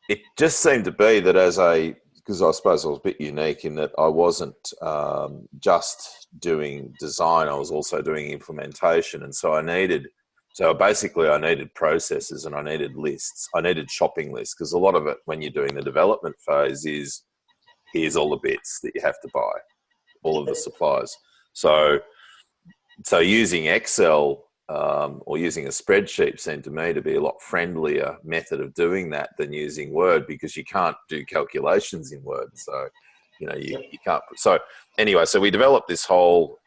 it just seemed to be that because I suppose I was a bit unique in that I wasn't just doing design, I was also doing implementation. And so I needed So basically I needed processes and I needed lists. I needed shopping lists, because a lot of it when you're doing the development phase is here's all the bits that you have to buy, all of the supplies. So using Excel or using a spreadsheet seemed to me to be a lot friendlier method of doing that than using Word, because you can't do calculations in Word. So, you can't. So anyway, so we developed this whole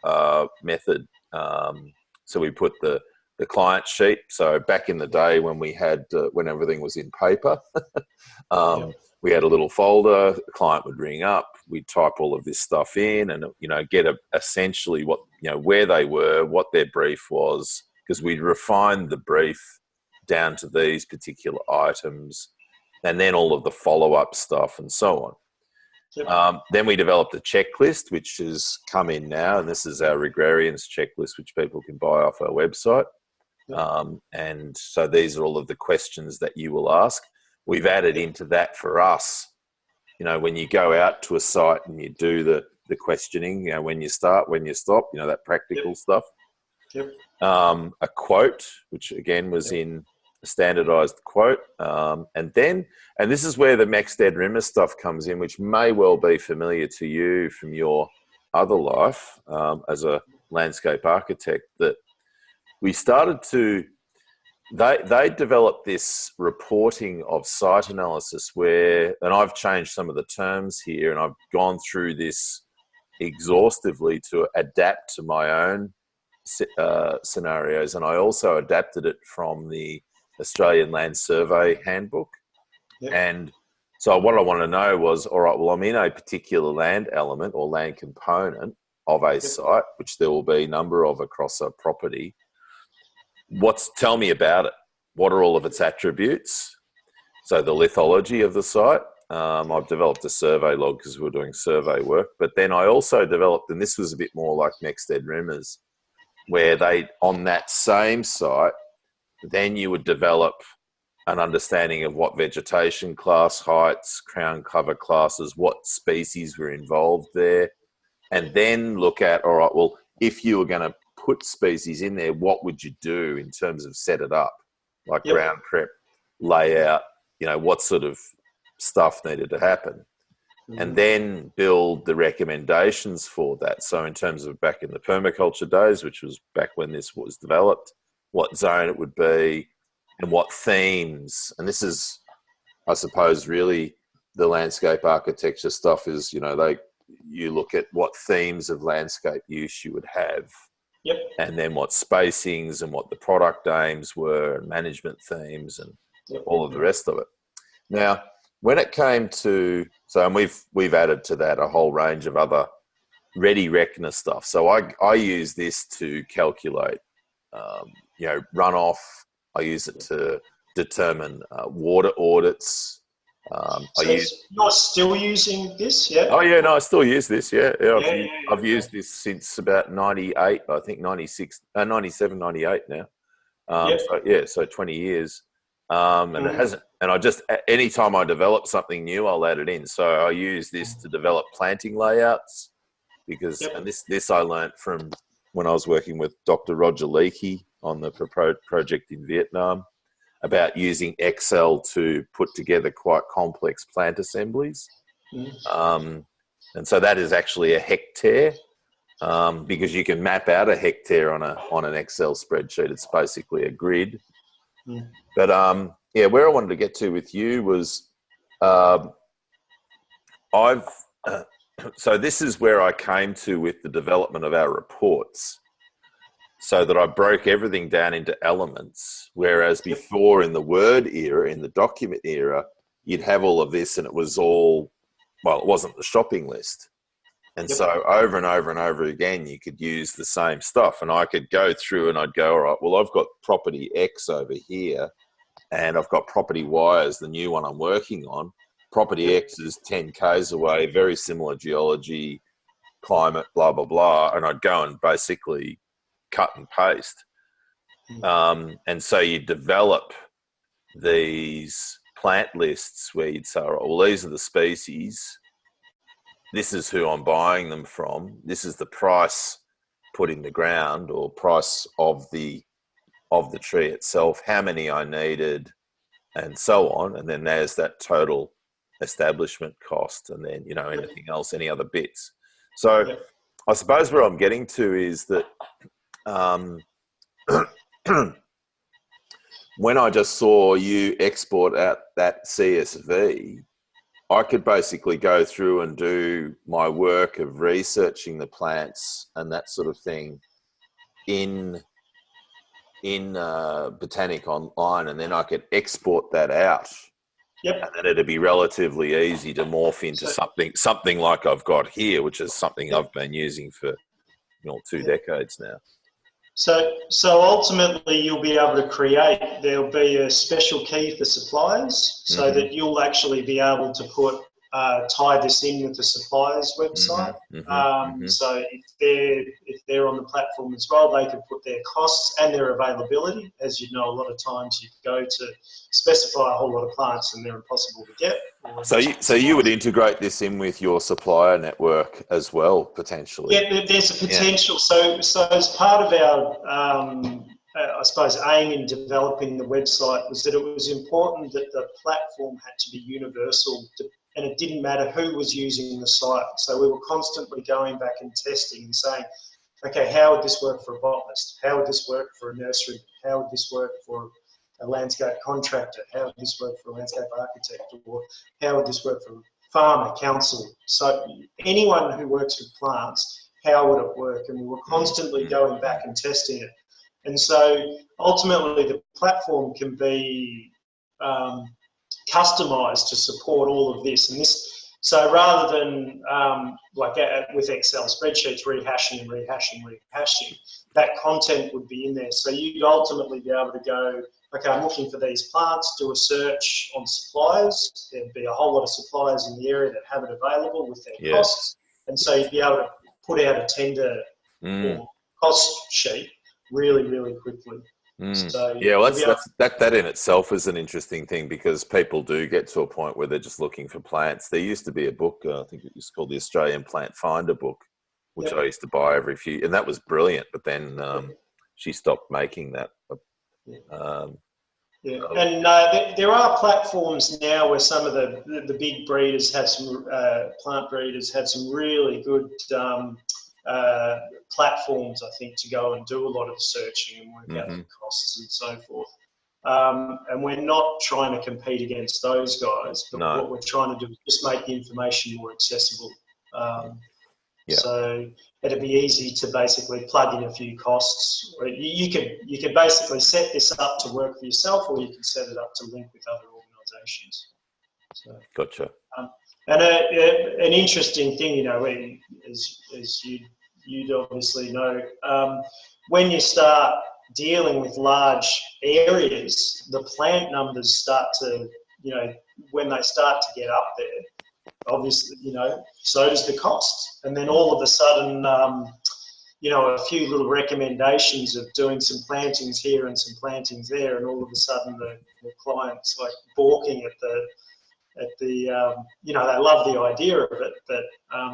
method. So we put the client sheet. So back in the day when we had, when everything was in paper, we had a little folder, the client would ring up, we'd type all of this stuff in and, get essentially what, where they were, what their brief was, because we'd refined the brief down to these particular items, and then all of the follow-up stuff and so on. Yep. Then we developed a checklist, which has come in now, and this is our Regrarians checklist, which people can buy off our website. Yep. And so these are all of the questions that you will ask. We've added into that for us, when you go out to a site and you do the questioning, when you start, when you stop, that practical stuff. Yep. A quote, which again was in a standardized quote. And this is where the Mexted Rimmer stuff comes in, which may well be familiar to you from your other life as a landscape architect, that we started to, they developed this reporting of site analysis where, and I've changed some of the terms here and I've gone through this exhaustively to adapt to my own scenarios, and I also adapted it from the Australian Land Survey Handbook. Yep. And so what I want to know was, all right, well, I'm in a particular land element or land component of a site, which there will be a number of across a property. Tell me about it. What are all of its attributes? So the lithology of the site. I've developed a survey log because we're doing survey work, but then I also developed, and this was a bit more like Mexted Rimmers, where they, on that same site, then you would develop an understanding of what vegetation class, heights, crown cover classes, what species were involved there, and then look at, all right, well, if you were going to put species in there, what would you do in terms of set it up, like ground prep, layout, what sort of stuff needed to happen, and then build the recommendations for that. So in terms of back in the permaculture days, which was back when this was developed, what zone it would be and what themes. And this is, I suppose, really the landscape architecture stuff is, you look at what themes of landscape use you would have. Yep. And then what spacings and what the product aims were and management themes and all of the rest of it. Now, when it came to, and we've added to that a whole range of other ready reckoner stuff. So I use this to calculate, runoff. I use it to determine water audits. You're still using this, yeah? Oh yeah, no, I still use this. Yeah. I've used this since about 98, I think 96, 97, 98 now. So 20 years. And it hasn't, and I just, anytime I develop something new, I'll add it in. So I use this to develop planting layouts because, and this I learned from when I was working with Dr. Roger Leakey on the project in Vietnam about using Excel to put together quite complex plant assemblies. And so that is actually a hectare because you can map out a hectare on an Excel spreadsheet. It's basically a grid. But where I wanted to get to with you was so this is where I came to with the development of our reports, so that I broke everything down into elements, whereas before in the Word era, in the document era, you'd have all of this and it was all, well, it wasn't the shopping list. And so over and over and over again, you could use the same stuff. And I could go through and I'd go, all right, well, I've got property X over here and I've got property Y as the new one I'm working on. Property X is 10 Ks away, very similar geology, climate, blah, blah, blah. And I'd go and basically cut and paste. And so you develop these plant lists where you'd say, all right, well, these are the species. This is who I'm buying them from. This is the price put in the ground or price of the of the tree itself, how many I needed, and so on. And then there's that total establishment cost, and then, you know, anything else, any other bits. So I suppose where I'm getting to is that when I just saw you export out that CSV, I could basically go through and do my work of researching the plants and that sort of thing in Botanic online, and then I could export that out. Yep. And then it'd be relatively easy to morph into something like I've got here, which is something I've been using for 2 decades now. So ultimately, you'll be able to create. There'll be a special key for suppliers, so that you'll actually be able to tie this in with the supplier's website. So if they're on the platform as well, they can put their costs and their availability. As you know, a lot of times you go to specify a whole lot of plants and they're impossible to get. So you would integrate this in with your supplier network as well, potentially? Yeah, there's a potential. Yeah. So as part of our, I suppose, aim in developing the website was that it was important that the platform had to be universal, and it didn't matter who was using the site. So we were constantly going back and testing and saying, okay, how would this work for a botanist? How would this work for a nursery? How would this work for a landscape contractor? How would this work for a landscape architect? Or how would this work for a farmer, council? So anyone who works with plants, how would it work? And we were constantly going back and testing it. And so ultimately the platform can be customized to support all of this. And this, so rather than with Excel spreadsheets, rehashing, that content would be in there. So you'd ultimately be able to go, okay, I'm looking for these plants, do a search on suppliers. There'd be a whole lot of suppliers in the area that have it available with their costs. And so you'd be able to put out a tender or cost sheet really, really quickly. So, well, that in itself is an interesting thing, because people do get to a point where they're just looking for plants. There used to be a book, I think it was called the Australian Plant Finder book, which I used to buy every few, and that was brilliant. But then she stopped making that. And there are platforms now where some of the big breeders have some plant breeders have some really good platforms, I think, to go and do a lot of the searching and work out the costs and so forth. And we're not trying to compete against those guys, but what we're trying to do is just make the information more accessible. So it'd be easy to basically plug in a few costs. You could basically set this up to work for yourself, or you can set it up to link with other organisations. So, gotcha. And an interesting thing, as you'd obviously know, when you start dealing with large areas, the plant numbers start to, when they start to get up there, obviously, so does the cost. And then all of a sudden, a few little recommendations of doing some plantings here and some plantings there, and all of a sudden the client's like balking at the they love the idea of it, but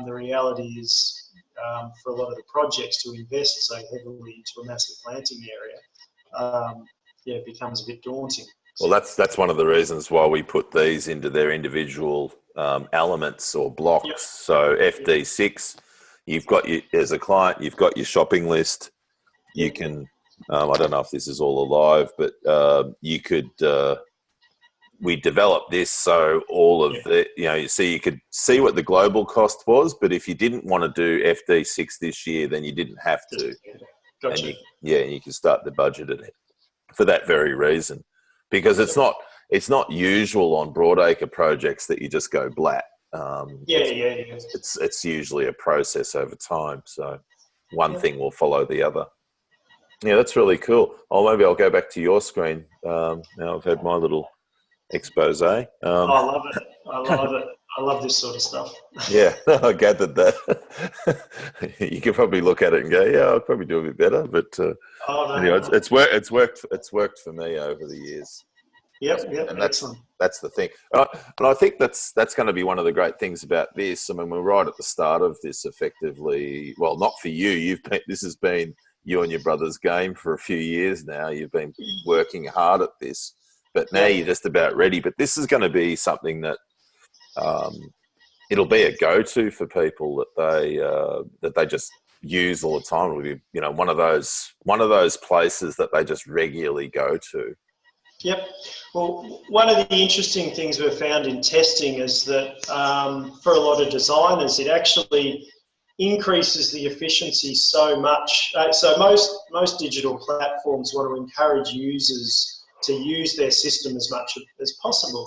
the reality is, for a lot of the projects to invest so heavily into a massive planting area, it becomes a bit daunting. Well, that's one of the reasons why we put these into their individual elements or blocks. Yep. So FD6, you've got as a client, you've got your shopping list. You can, I don't know if this is all alive, but you could. We developed this so all of the, you could see what the global cost was, but if you didn't want to do FD6 this year, then you didn't have to. Gotcha. And you can start to budget it for that very reason, because it's not usual on broadacre projects that you just go blat. It's usually a process over time. So one thing will follow the other. Yeah, that's really cool. Oh, maybe I'll go back to your screen. Now I've had my little expose. I love it. I love this sort of stuff. Yeah, I gathered that. You could probably look at it and go, "Yeah, I'll probably do a bit better." But anyway, it's worked for me over the years. Yep, and that's the thing. And I think that's going to be one of the great things about this. I mean, we're right at the start of this, effectively. Well, not for you. This has been you and your brother's game for a few years now. You've been working hard at this, but now you're just about ready. But this is going to be something that it'll be a go-to for people that they just use all the time. It'll be, you know, one of those places that they just regularly go to. Yep. Well, one of the interesting things we've found in testing is that for a lot of designers, it actually increases the efficiency so much. So most digital platforms want to encourage users to use their system as much as possible.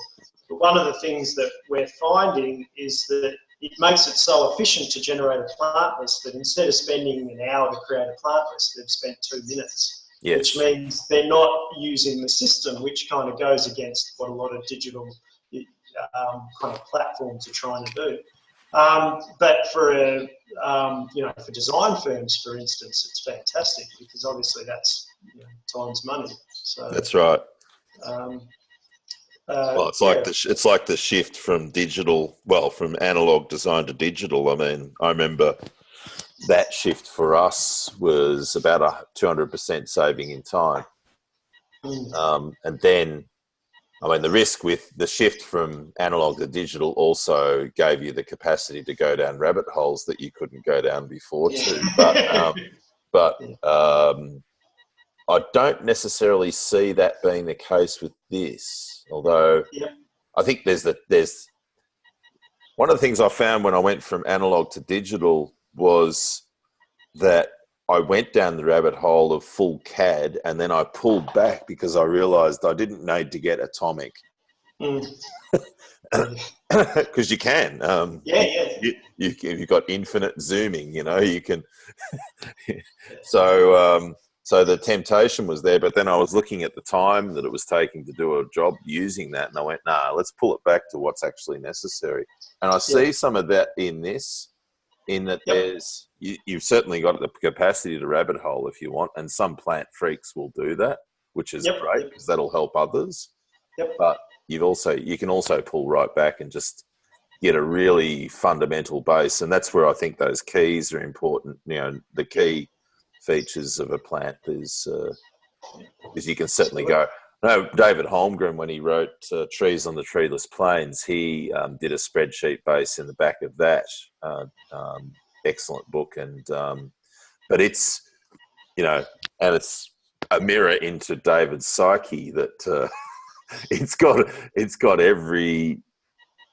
But one of the things that we're finding is that it makes it so efficient to generate a plant list that instead of spending an hour to create a plant list, they've spent 2 minutes. Yes. Which means they're not using the system, which kind of goes against what a lot of digital kind of platforms are trying to do. But for for design firms, for instance, it's fantastic because obviously that's time's money. So that's right. Well, it's like the shift from from analog design to digital. I mean, I remember that shift for us was about a 200% saving in time. And then, I mean, the risk with the shift from analog to digital also gave you the capacity to go down rabbit holes that you couldn't go down before too. But I don't necessarily see that being the case with this. Although I think there's one of the things I found when I went from analog to digital was that I went down the rabbit hole of full CAD and then I pulled back because I realized I didn't need to get atomic. Because you can. You've got infinite zooming, you can. So the temptation was there, but then I was looking at the time that it was taking to do a job using that, and I went, nah, let's pull it back to what's actually necessary. And I see some of that in this, in that you've certainly got the capacity to rabbit hole if you want, and some plant freaks will do that, which is great because that'll help others. But you can also pull right back and just get a really fundamental base, and that's where I think those keys are important. The key features of a plant is you can certainly go. No, David Holmgren, when he wrote Trees on the Treeless Plains, he did a spreadsheet base in the back of that. Excellent book, and but it's and it's a mirror into David's psyche that it's got every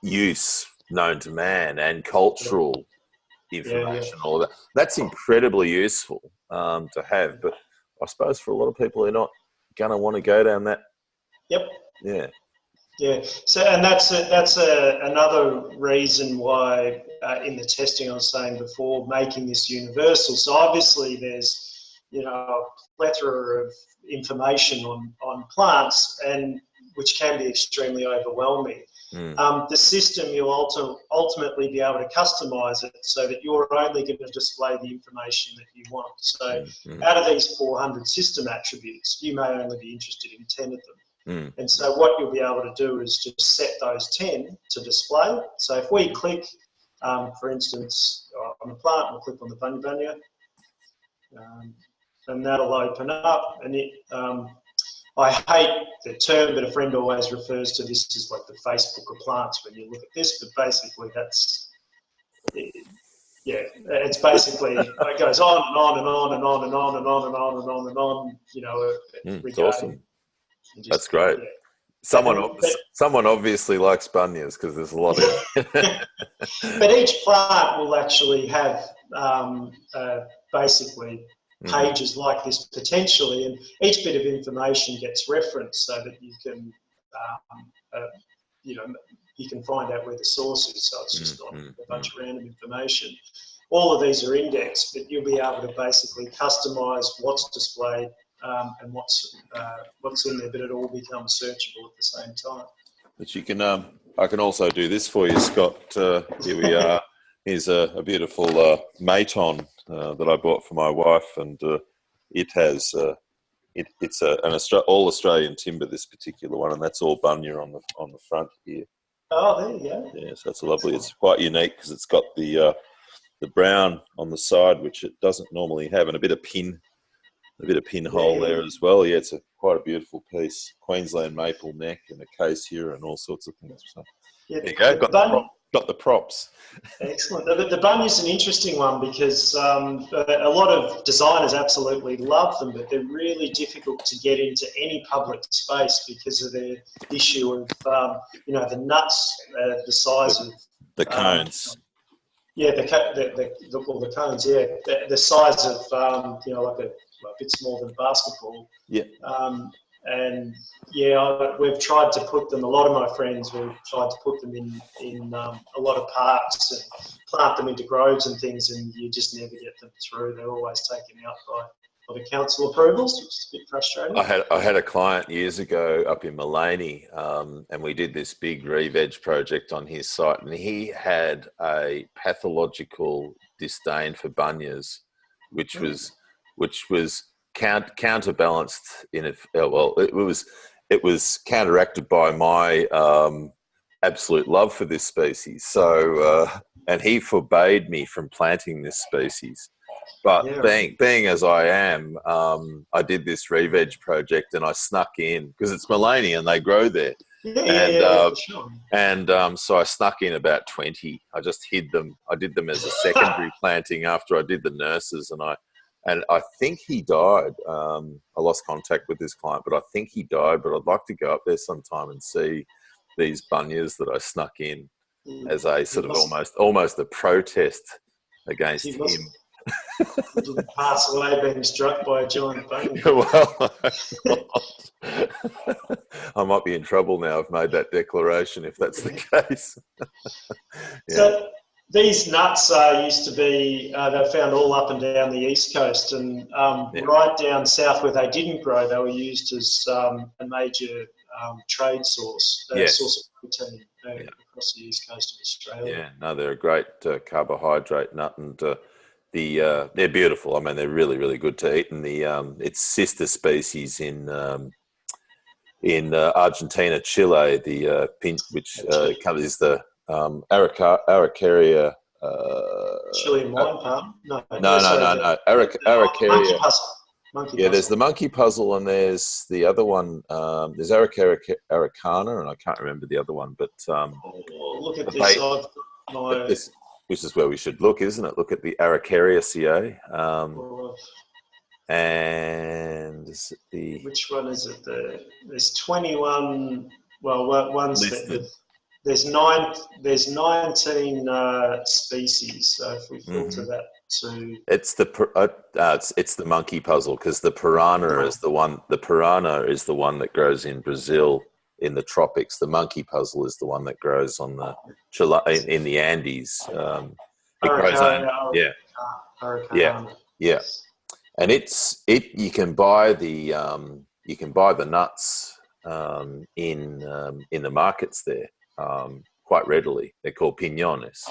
use known to man and cultural information. All of that. That's incredibly useful to have, but I suppose for a lot of people, they're not going to want to go down that. So, and that's another reason why in the testing I was saying before, making this universal. So obviously there's a plethora of information on plants, and which can be extremely overwhelming. The system, you'll ultimately be able to customize it so that you're only going to display the information that you want. So out of these 400 system attributes, you may only be interested in 10 of them. And so what you'll be able to do is just set those 10 to display. So if we click, for instance, on the plant, we'll click on the bunya, and that'll open up. And I hate the term, but a friend always refers to this as like the Facebook of plants when you look at this, but basically it's basically, it goes on and on and on and on and on and on and on and on and on, It's awesome. That's great. Someone obviously likes bunyias because there's a lot of it. But each plant will actually have basically pages like this potentially, and each bit of information gets referenced so that you can you can find out where the source is. So it's just not a bunch of random information. All of these are indexed, but you'll be able to basically customize what's displayed and what's in there, but it all becomes searchable at the same time. But you can, I can also do this for you, Scott. Here we are. Here's a beautiful Maton that I bought for my wife, and it has it's an all Australian timber, this particular one, and that's all bunya on the front here. Oh, there you go. Yeah, so that's lovely. It's quite unique because it's got the brown on the side, which it doesn't normally have, and a bit of pin A bit of pinhole there as well. Yeah, it's quite a beautiful piece. Queensland maple neck and acacia and all sorts of things. So Yeah, there you go. Got the props. Excellent. The bunya is an interesting one because a lot of designers absolutely love them, but they're really difficult to get into any public space because of their issue of, the nuts, the size of the cones. Yeah, the cones. Yeah, the size of like a bit smaller than a basketball. Yeah. And we've tried to put them. A lot of my friends, we've tried to put them in a lot of parks and plant them into groves and things, and you just never get them through. They're always taken out by the council approvals, which is a bit frustrating. I had a client years ago up in Mullaney, and we did this big re-veg project on his site, and he had a pathological disdain for bunyas, which was counterbalanced in it. Well, it was counteracted by my absolute love for this species. So, and he forbade me from planting this species. But being as I am, I did this re-veg project and I snuck in because it's Mullaney and they grow there. For sure. And so I snuck in about 20. I just hid them. I did them as a secondary planting after I did the nurses, and I think he died. I lost contact with this client, but I think he died. But I'd like to go up there sometime and see these bunyas that I snuck in as a sort of almost a protest against him. He didn't pass away being struck by a giant bunya. Well, I might be in trouble now. I've made that declaration if that's the case. Yeah. So these nuts used to be, they're found all up and down the east coast, and right down south where they didn't grow, they were used as a major trade source, source of protein across the east coast of Australia. Yeah, no, they're a great carbohydrate nut, and they're beautiful. I mean, they're really, really good to eat. And its sister species in Argentina, Chile, the which is the Araucaria. Chilean wine palm? No. Araucaria. Monkey puzzle. There's the monkey puzzle, and there's the other one. There's Araucaria Araucana, and I can't remember the other one. But look at this. Which is where we should look, isn't it? Look at the Araucariaceae. And which one is it? There's 21. Well, one's there's 19 species. So if we filter that to, it's the monkey puzzle, because the piranha is the one. The piranha is the one that grows in Brazil in the tropics. The monkey puzzle is the one that grows on the in the Andes. It grows on, and you can buy the nuts in the markets there quite readily. They're called piñones,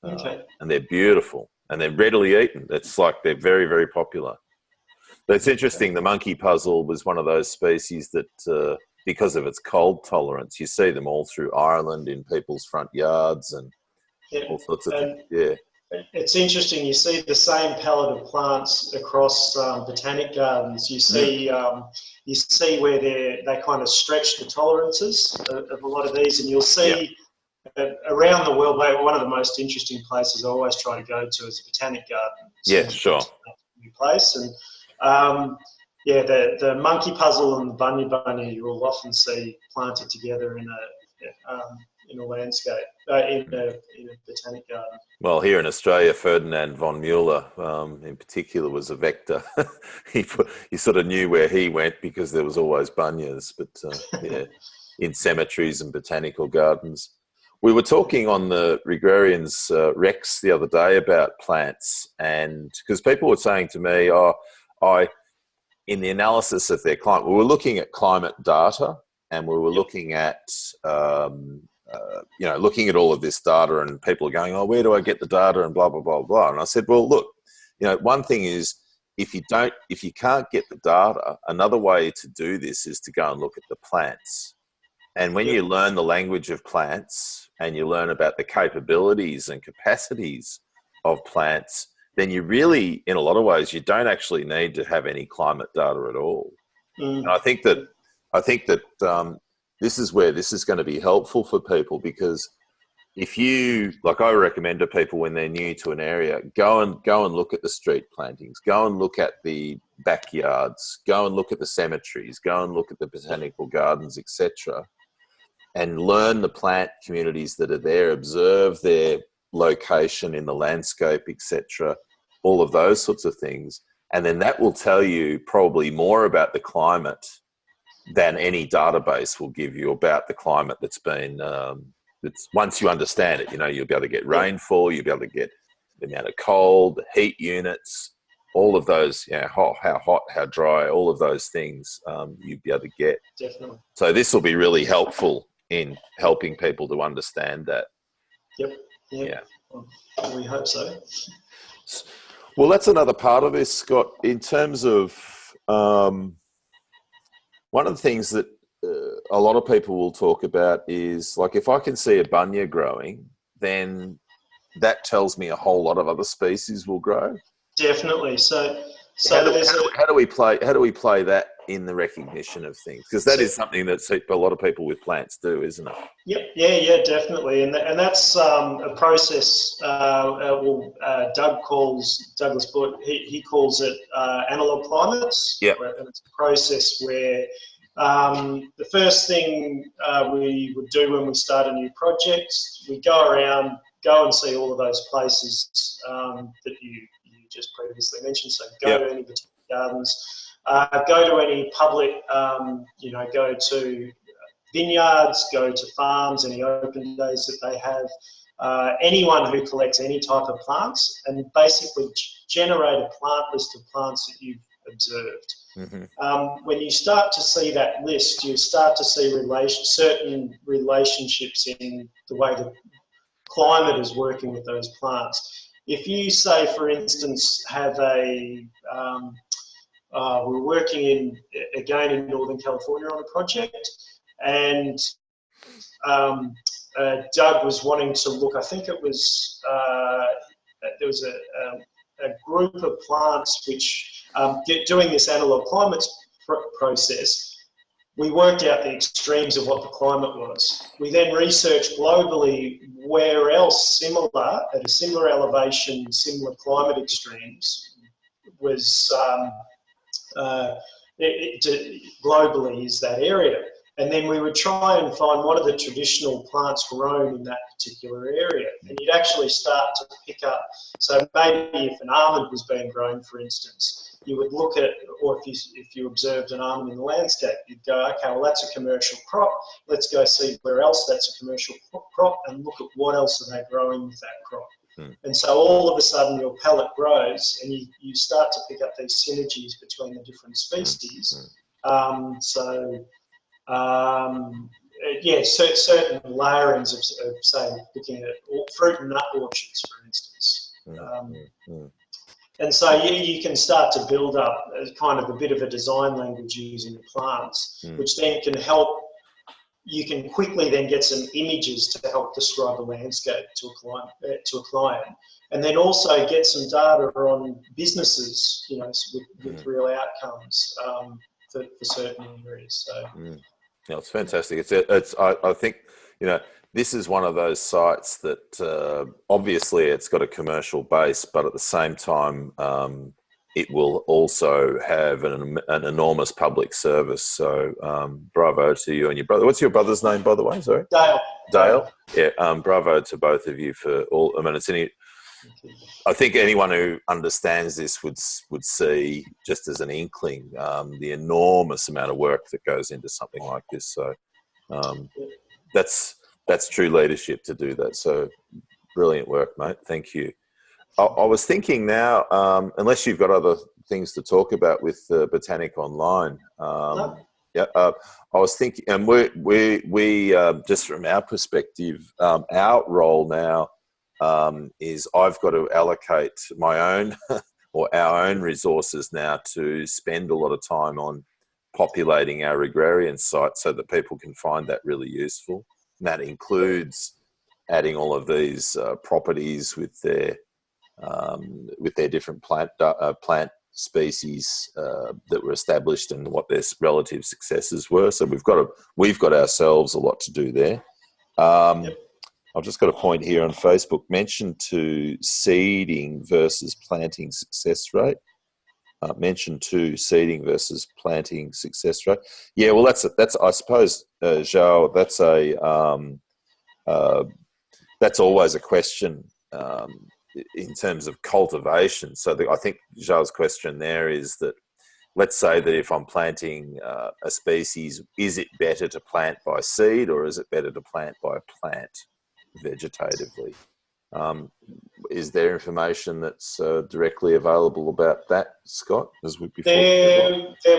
and they're beautiful and they're readily eaten. It's like they're very, very popular. But it's interesting. The monkey puzzle was one of those species that, because of its cold tolerance, you see them all through Ireland in people's front yards and all sorts of things. Yeah. It's interesting. You see the same palette of plants across botanic gardens. You see where they kind of stretch the tolerances of a lot of these, and you'll see around the world. One of the most interesting places I always try to go to is a botanic garden. Yeah, sure. New place, and the monkey puzzle and the bunya you will often see planted together in a landscape, in a botanic garden. Well, here in Australia, Ferdinand von Mueller, in particular, was a vector. He sort of knew where he went because there was always bunyas, but in cemeteries and botanical gardens. We were talking on the Regrarians Rex the other day about plants, and because people were saying to me, in the analysis of their climate, we were looking at climate data, and we were looking at looking at all of this data, and people are going, where do I get the data, and blah, blah, blah, blah. And I said, well, look, one thing is, if you can't get the data, another way to do this is to go and look at the plants. And when you learn the language of plants and you learn about the capabilities and capacities of plants, then you really, in a lot of ways, you don't actually need to have any climate data at all. And I think that this is where this is going to be helpful for people, because if you, like, I recommend to people when they're new to an area, go and look at the street plantings, go and look at the backyards, go and look at the cemeteries, go and look at the botanical gardens, etc., and learn the plant communities that are there, observe their location in the landscape, etc., all of those sorts of things. And then that will tell you probably more about the climate than any database will give you about the climate that's been, once you understand it, you'll be able to get rainfall, you'll be able to get the amount of cold, the heat units, all of those, how hot, how dry, all of those things you'll be able to get. Definitely. So this will be really helpful in helping people to understand that. Yep. Yeah. We hope so. Well, that's another part of this, Scott, in terms of one of the things that a lot of people will talk about is, like, if I can see a bunya growing, then that tells me a whole lot of other species will grow. Definitely. So how do we play that in the recognition of things? Because that is something that a lot of people with plants do, isn't it? Yep. Yeah, definitely. And that's a process. Douglas Booth, he calls it analog climates. Yeah. And it's a process where the first thing we would do when we start a new project, we go and see all of those places that you just previously mentioned. So go to any botanic gardens, go to any public, go to vineyards, go to farms, any open days that they have, anyone who collects any type of plants, and basically generate a plant list of plants that you've observed. Mm-hmm. When you start to see that list, you start to see certain relationships in the way the climate is working with those plants. If you say, for instance, have we're working in Northern California on a project, and Doug was wanting to look, I think it was, there was a group of plants which, doing this analog climates process, we worked out the extremes of what the climate was. We then researched globally where else similar, at a similar elevation, similar climate extremes, was globally is that area. And then we would try and find what are the traditional plants grown in that particular area. And you'd actually start to pick up, so maybe if an almond was being grown, for instance, you would look at, or if you observed an almond in the landscape, you'd go, okay, well, that's a commercial crop. Let's go see where else that's a commercial crop and look at what else are they growing with that crop. And so all of a sudden your palette grows and you start to pick up these synergies between the different species. Certain layerings of say, looking at fruit and nut orchards, for instance. And so you can start to build up kind of a bit of a design language using the plants, which then can help. You can quickly then get some images to help describe a landscape to a client, and then also get some data on businesses, with real outcomes for certain areas. So. No, it's fantastic. I think, this is one of those sites that obviously it's got a commercial base, but at the same time, it will also have an enormous public service. So bravo to you and your brother. What's your brother's name, by the way? Sorry? Dale? Yeah, bravo to both of you for all. I mean, I think anyone who understands this would see, just as an inkling, the enormous amount of work that goes into something like this. So that's true leadership to do that. So brilliant work, mate. Thank you. I was thinking now, unless you've got other things to talk about with Botanic Online. No. I was thinking, and we just from our perspective, our role now is I've got to allocate my own or our own resources now to spend a lot of time on populating our Regrarian site so that people can find that really useful. And that includes adding all of these properties with their with their different plant species that were established and what their relative successes were. So we've got ourselves a lot to do there. I've just got a point here on Facebook. Mention to seeding versus planting success rate. Mention to seeding versus planting success rate. Yeah, well, that's I suppose, Zhao, that's always a question in terms of cultivation. So I think Zhao's question there is that, let's say that if I'm planting a species, is it better to plant by seed or is it better to plant by plant vegetatively? Is there information that's directly available about that, Scott? There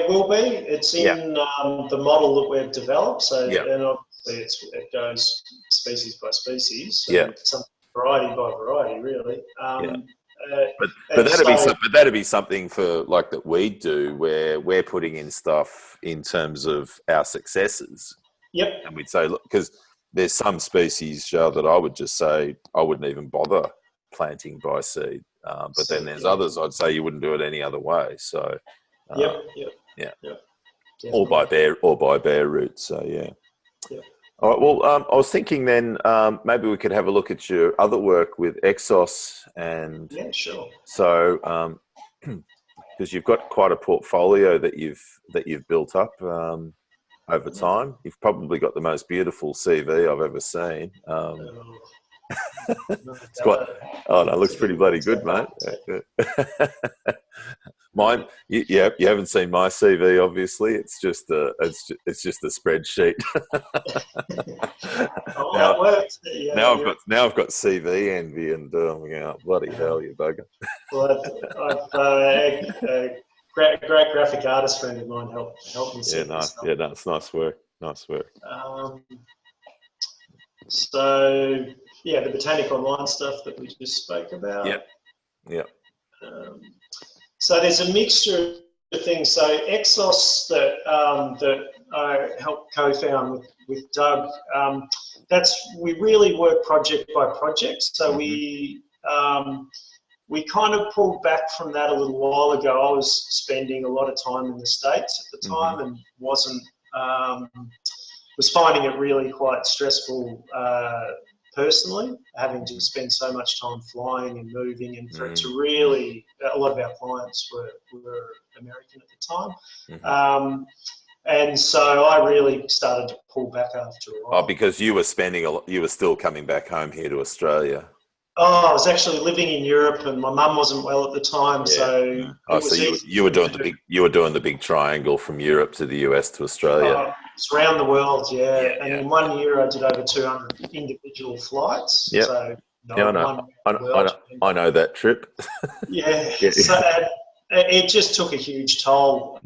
will be. It's in the model that we've developed. So, and obviously it goes species by species. So some variety by variety, really. But that'd be something for like that we do, where we're putting in stuff in terms of our successes. Yep. And we'd say, look, because there's some species that I would just say I wouldn't even bother planting by seed. But then there's others I'd say you wouldn't do it any other way. So or by bare root. So yeah. All right. Well, I was thinking then maybe we could have a look at your other work with Exos and sure. So because you've got quite a portfolio that you've built up over time. You've probably got the most beautiful CV I've ever seen. It's quite. Oh no, it looks pretty bloody good, mate. Mine, you haven't seen my CV, obviously. It's just a spreadsheet. Now I've got CV envy, and bloody hell, you bugger. Well, a great graphic artist friend of mine helped me. It's nice work. Nice work. So the Botanic online stuff that we just spoke about. Yeah. So there's a mixture of things. So Exos that I helped co-found with Doug. We really work project by project. So we kind of pulled back from that a little while ago. I was spending a lot of time in the States at the time and was finding it really quite stressful personally, having to spend so much time flying and moving, and for it to really, a lot of our clients were American at the time. And so I really started to pull back after a while. Oh, because you were you were still coming back home here to Australia. Oh, I was actually living in Europe, and my mum wasn't well at the time, so. So you were doing the big triangle from Europe to the US to Australia. It's around the world, and in 1 year I did over 200 individual flights. Yeah. So I know that trip. So it just took a huge toll,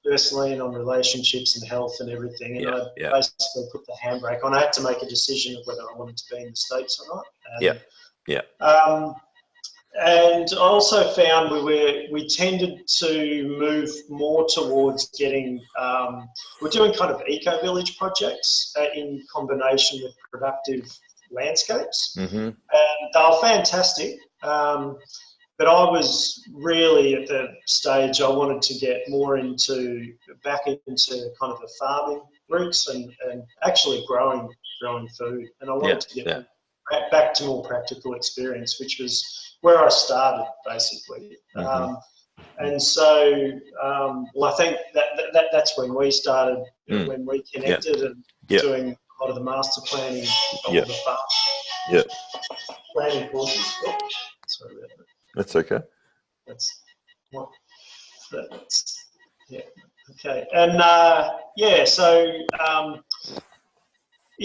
personally, and on relationships and health and everything. And I basically put the handbrake on. I had to make a decision of whether I wanted to be in the States or not. And I also found we tended to move more towards getting, we're doing kind of eco-village projects in combination with productive landscapes. And they were fantastic. But I was really at the stage I wanted to get more back into kind of the farming roots and actually growing food. And I wanted to get back to more practical experience, which was where I started, basically. And so, I think that's when we started, when we connected and doing a lot of the master planning of the farm. Planning courses. Oh, sorry about that. That's okay. Okay. And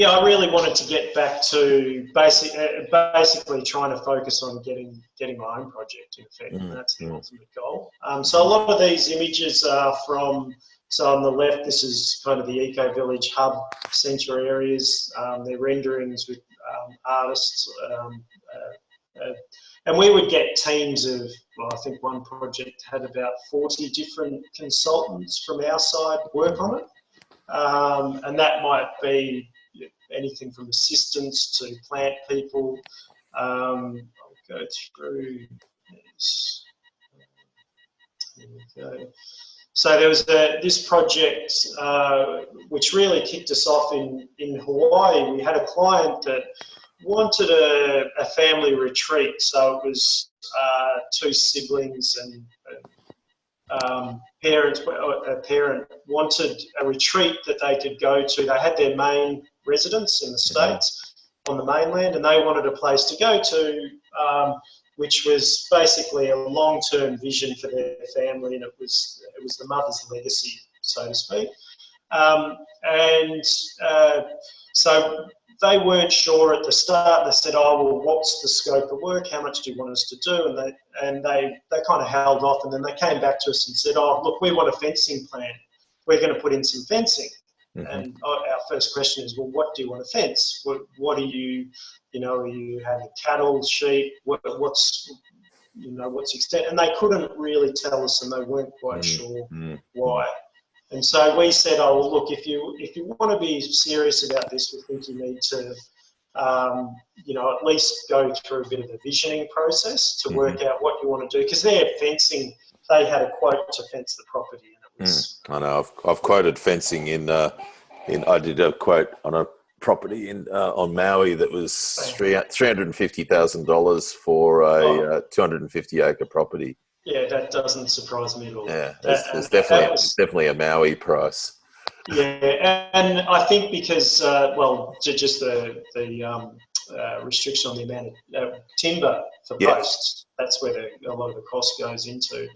I really wanted to get back to basically trying to focus on getting my own project in effect. And that's the ultimate goal. So a lot of these images are so on the left, this is kind of the Eco Village hub centre areas. They're renderings with artists. And we would get teams of, I think one project had about 40 different consultants from our side work on it. And that might be anything from assistants to plant people. go through this. There we go. So there was this project which really kicked us off in Hawaii. We had a client that wanted a family retreat. So it was two siblings and parents. A parent wanted a retreat that they could go to. They had their main residence in the States on the mainland, and they wanted a place to go to, which was basically a long-term vision for their family, and it was the mother's legacy, so to speak. So they weren't sure at the start. They said, "Oh, well, what's the scope of work? How much do you want us to do?" And they kind of held off, and then they came back to us and said, "Oh, look, we want a fencing plan. We're going to put in some fencing." And our first question is, "Well, what do you want to fence? What are you, are you having cattle, sheep? What's extent?" And they couldn't really tell us, and they weren't quite sure why. And so we said, "Oh, well, look, if you want to be serious about this, we think you need to, at least go through a bit of a visioning process to work out what you want to do." Because they're fencing, they had a quote to fence the property, and it was. I know. I've quoted fencing I did a quote on a property on Maui that was $350,000 for a 250-acre property. Yeah, that doesn't surprise me at all. Yeah, there's definitely a Maui price. Yeah, and I think because just the restriction on the amount of timber for posts, that's where a lot of the cost goes into.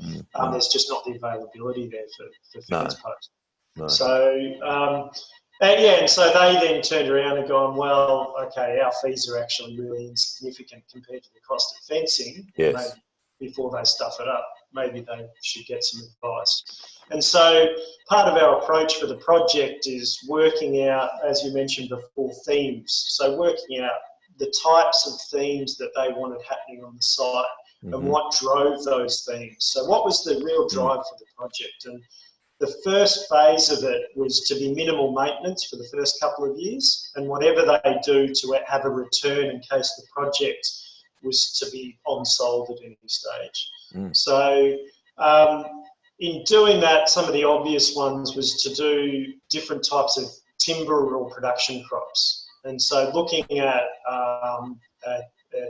There's just not the availability there for fence posts. No. So and so they then turned around and gone, "Well, okay, our fees are actually really insignificant compared to the cost of fencing." Yes. Maybe before they stuff it up, maybe they should get some advice. And so part of our approach for the project is working out, as you mentioned before, themes. So working out the types of themes that they wanted happening on the site and what drove those themes. So what was the real drive for the project? And the first phase of it was to be minimal maintenance for the first couple of years, and whatever they do to have a return in case the project was to be on-sold at any stage. So in doing that, some of the obvious ones was to do different types of timber or production crops. And so looking at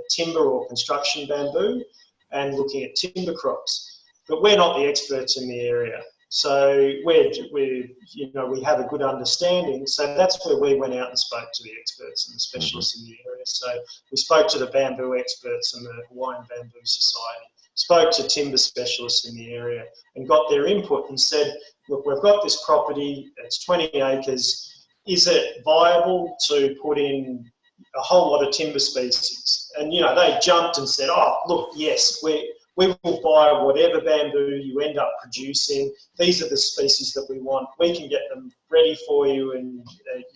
timber or construction bamboo and looking at timber crops. But we're not the experts in the area. So we have a good understanding. So that's where we went out and spoke to the experts and the specialists in the area. So we spoke to the bamboo experts and the Hawaiian Bamboo Society, spoke to timber specialists in the area and got their input and said, "Look, we've got this property, it's 20 acres. Is it viable to put in a whole lot of timber species?" And, they jumped and said, "Oh, look, yes, we will buy whatever bamboo you end up producing. These are the species that we want. We can get them ready for you and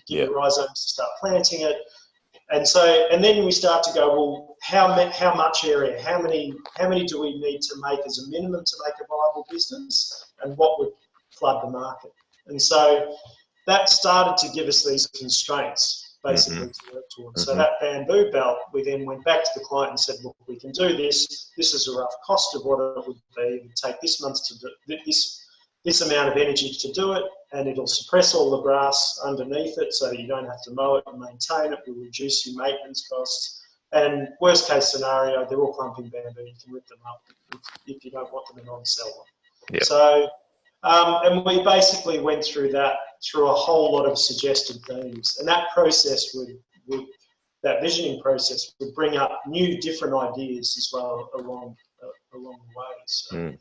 give you rhizomes to start planting it." And then we start to go, well, how much area? How many do we need to make as a minimum to make a viable business? And what would flood the market? And so that started to give us these constraints, basically, to work towards. So that bamboo belt, we then went back to the client and said, "Look, we can do this. This is a rough cost of what it would be. It would take this month to do this amount of energy to do it, and it'll suppress all the grass underneath it so that you don't have to mow it and maintain it. We'll reduce your maintenance costs. And worst case scenario, they're all clumping bamboo. You can rip them up if you don't want them and non-sell them." Yep. So, and we basically went through a whole lot of suggested themes. And that process that visioning process would bring up new, different ideas as well along the way. So,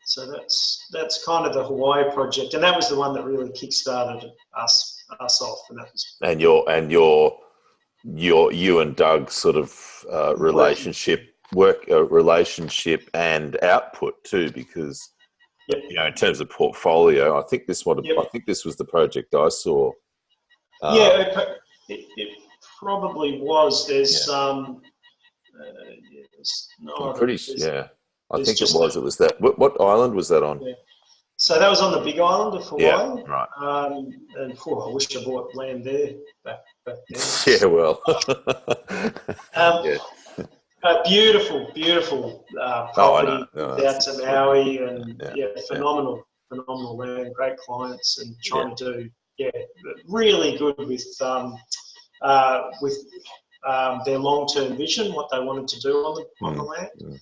so that's kind of the Hawaii project, and that was the one that really kick-started us off. And that was you and Doug's sort of relationship and output too, because in terms of portfolio, I think this was the project I saw. It probably was. There's I'm pretty I think it was. It was that. What island was that on? Yeah. So that was on the Big Island of Hawaii. Yeah, right. And I wish I bought land there back then. Yeah, well. Yeah. Beautiful property out to Maui, and phenomenal land, great clients, and trying to do really good with their long-term vision, what they wanted to do on the land.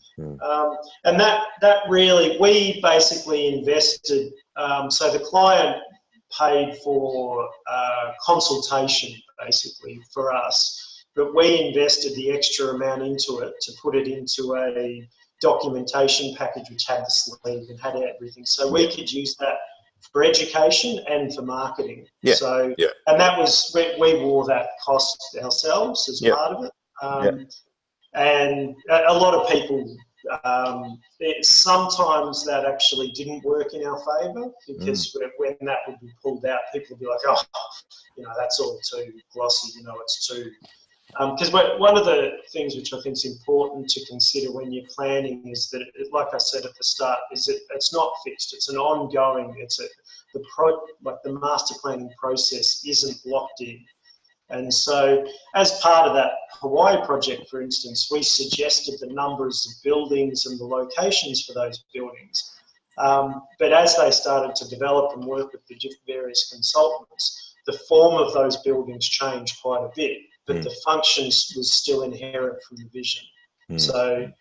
And that really, we basically invested, so the client paid for consultation basically for us, but we invested the extra amount into it to put it into a documentation package which had the sleeve and had everything. So we could use that for education and for marketing. And that was, we wore that cost ourselves as part of it. And a lot of people, sometimes that actually didn't work in our favour, because when that would be pulled out, people would be like, oh, that's all too glossy, it's too... Because one of the things which I think is important to consider when you're planning is that, like I said at the start, it's not fixed. It's an ongoing. The master planning process isn't locked in. And so, as part of that Hawaii project, for instance, we suggested the numbers of buildings and the locations for those buildings. But as they started to develop and work with the various consultants, the form of those buildings changed quite a bit, but the functions was still inherent from the vision. So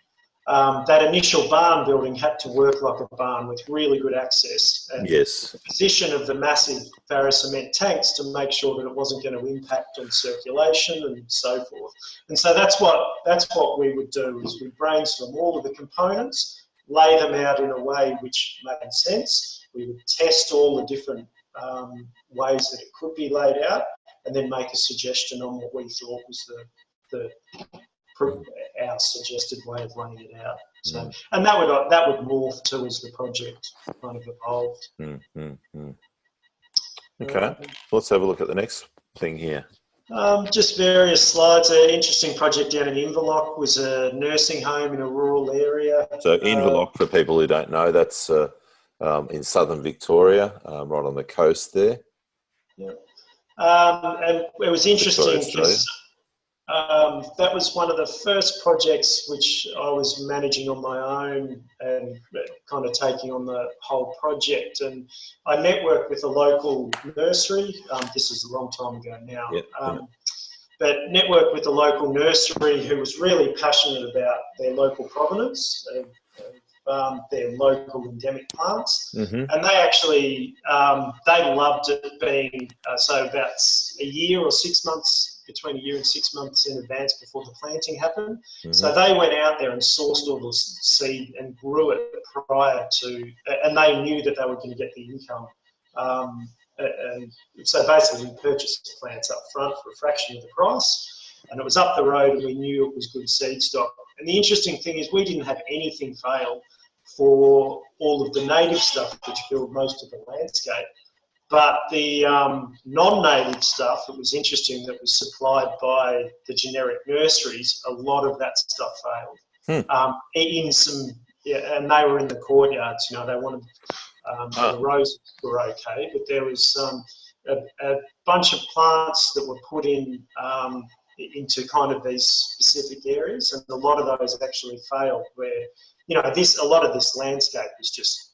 that initial barn building had to work like a barn with really good access, and the position of the massive Farrow cement tanks to make sure that it wasn't going to impact on circulation and so forth. And so that's what we would do, is we brainstorm all of the components, lay them out in a way which made sense. We would test all the different ways that it could be laid out, and then make a suggestion on what we thought was our suggested way of laying it out. So, and that would morph too as the project kind of evolved. Okay, let's have a look at the next thing here. Just various slides. An interesting project down in Inverloch was a nursing home in a rural area. So Inverloch, for people who don't know, that's in southern Victoria, right on the coast there. Yeah. And it was interesting because that was one of the first projects which I was managing on my own and kind of taking on the whole project. And I networked with a local nursery. This is a long time ago now. But networked with a local nursery who was really passionate about their local provenance of their local endemic plants. And they actually, they loved it being, so about a year or 6 months, between a year and 6 months in advance before the planting happened. So they went out there and sourced all the seed and grew it prior to, and they knew that they were going to get the income. And so basically we purchased the plants up front for a fraction of the price, and it was up the road, and we knew it was good seed stock. And the interesting thing is we didn't have anything fail for all of the native stuff which filled most of the landscape. But the non-native stuff, it was interesting, that was supplied by the generic nurseries, a lot of that stuff failed. In some, and they were in the courtyards, they wanted, the roses were okay, but there was a bunch of plants that were put in into kind of these specific areas, and a lot of those actually failed, where, a lot of this landscape was just,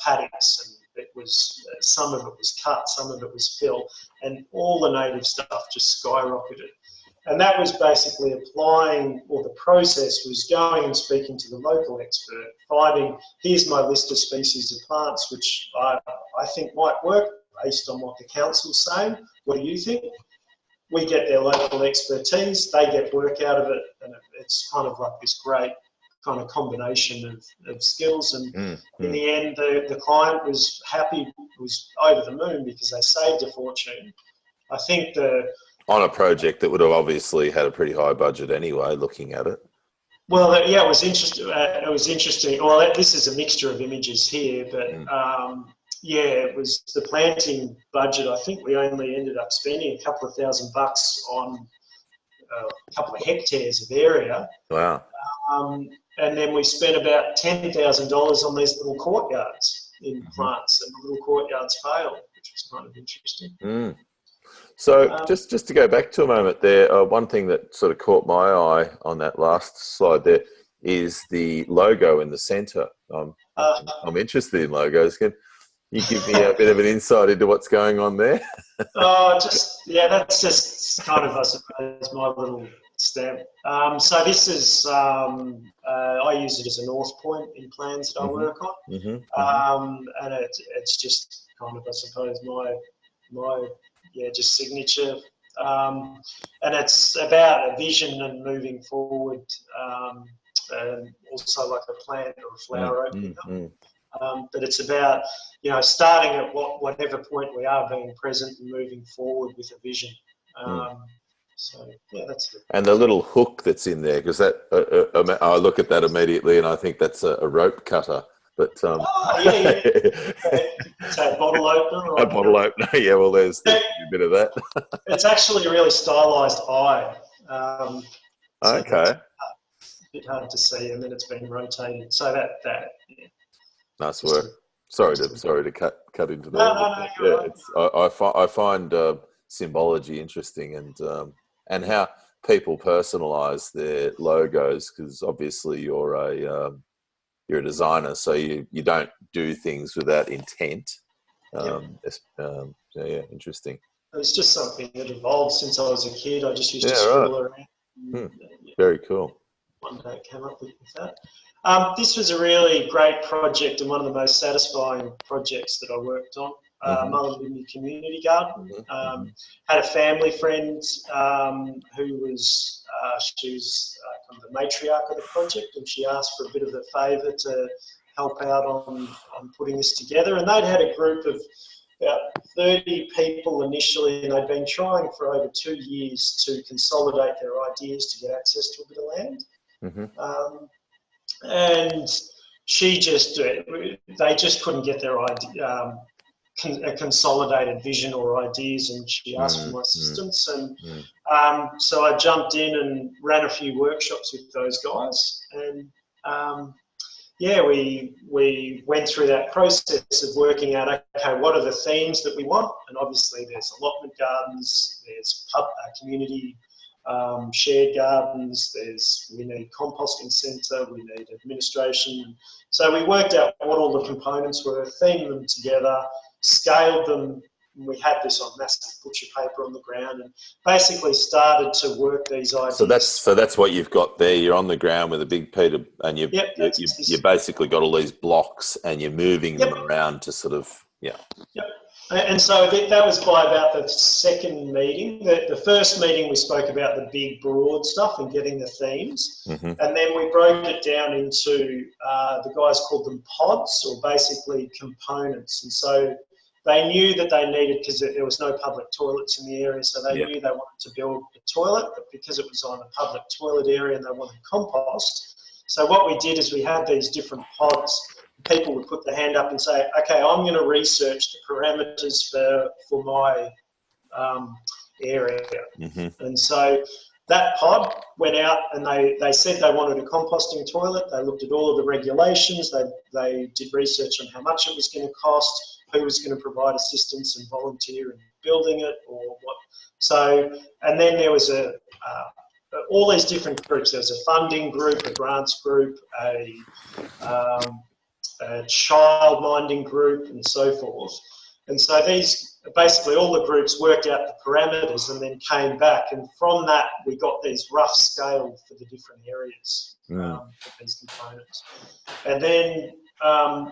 paddocks, and it was, some of it was cut, some of it was fill, and all the native stuff just skyrocketed. And that was basically applying, or the process was going and speaking to the local expert, finding, here's my list of species of plants which I think might work based on what the council's saying. What do you think? We get their local expertise, they get work out of it, and it's kind of like this great kind of combination of skills. And in the end, the client was happy, was over the moon, because they saved a fortune. I think on a project that would have obviously had a pretty high budget anyway, looking at it. Well, it was interesting. Well, this is a mixture of images here, but it was the planting budget. I think we only ended up spending a couple of $1,000 on a couple of hectares of area. Wow. And then we spent about $10,000 on these little courtyards. in plants, and the little courtyards failed, which was kind of interesting. Mm. So just to go back to a moment there, one thing that sort of caught my eye on that last slide there is the logo in the centre. I'm interested in logos. Can you give me a bit of an insight into what's going on there? That's just kind of, I suppose, my little stamp. So this is, I use it as a north point in plans that I work on. And it's just kind of, I suppose, my just signature. And it's about a vision and moving forward, and also like a plant or a flower opening up. But it's about, starting at whatever point we are, being present and moving forward with a vision. So, yeah, that's it. And the little hook that's in there, because that I look at that immediately and I think that's a rope cutter. But So a bottle opener. A bottle opener, yeah. Well, there's a bit of that. It's actually a really stylised eye. Okay. A bit hard to see, and then it's been rotated. So that yeah. Nice work. Sorry to cut into that. No, you're right. I find symbology interesting, and how people personalise their logos, because obviously you're a designer, so you don't do things without intent. Interesting. It's just something that evolved since I was a kid. I just used to scribble around. Very cool. One day I came up with that. This was a really great project and one of the most satisfying projects that I worked on. Mother lived in a community garden. Had a family friend who was she was kind of the matriarch of the project, and she asked for a bit of a favour to help out on putting this together. And they'd had a group of about 30 people initially, and they'd been trying for over 2 years to consolidate their ideas to get access to a bit of land. And they just couldn't get their idea, a consolidated vision or ideas, and she asked for my assistance. And so I jumped in and ran a few workshops with those guys. And we went through that process of working out, okay, what are the themes that we want? And obviously there's allotment gardens, there's community shared gardens, we need composting centre, we need administration. So we worked out what all the components were, themed them together, scaled them. We had this on massive butcher paper on the ground, and basically started to work these ideas. So that's what you've got there. You're on the ground with a big Peter, and you basically got all these blocks, and you're moving them around to sort of And so that was by about the second meeting. The first meeting we spoke about the big broad stuff and getting the themes, and then we broke it down into the guys called them pods, or basically components. And so they knew that they needed, because there was no public toilets in the area, so they knew they wanted to build a toilet, but because it was on a public toilet area and they wanted compost. So what we did is we had these different pods. People would put their hand up and say, okay, I'm going to research the parameters for my area. And so that pod went out and they said they wanted a composting toilet. They looked at all of the regulations. They did research on how much it was going to cost, who was going to provide assistance and volunteer in building it, or what. So, and then there was all these different groups. There was a funding group, a grants group, a child minding group, and so forth. And so these, basically all the groups worked out the parameters and then came back, and from that we got these rough scale for the different areas for these components. And then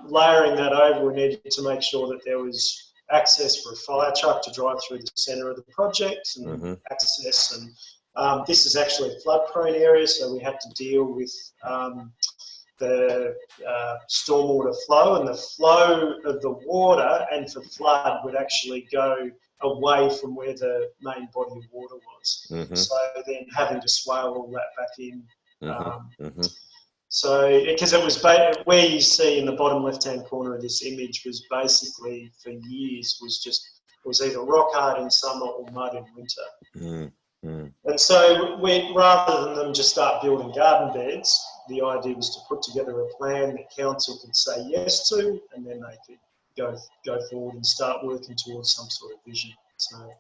layering that over, we needed to make sure that there was access for a fire truck to drive through the centre of the project, and access, and this is actually a flood prone area, so we had to deal with the stormwater flow, and the flow of the water and for flood would actually go away from where the main body of water was. So then having to swale all that back in. So, because it was where you see in the bottom left-hand corner of this image was basically for years it was either rock hard in summer or mud in winter. And so rather than them just start building garden beds, the idea was to put together a plan that council could say yes to, and then they could go forward and start working towards some sort of vision. So,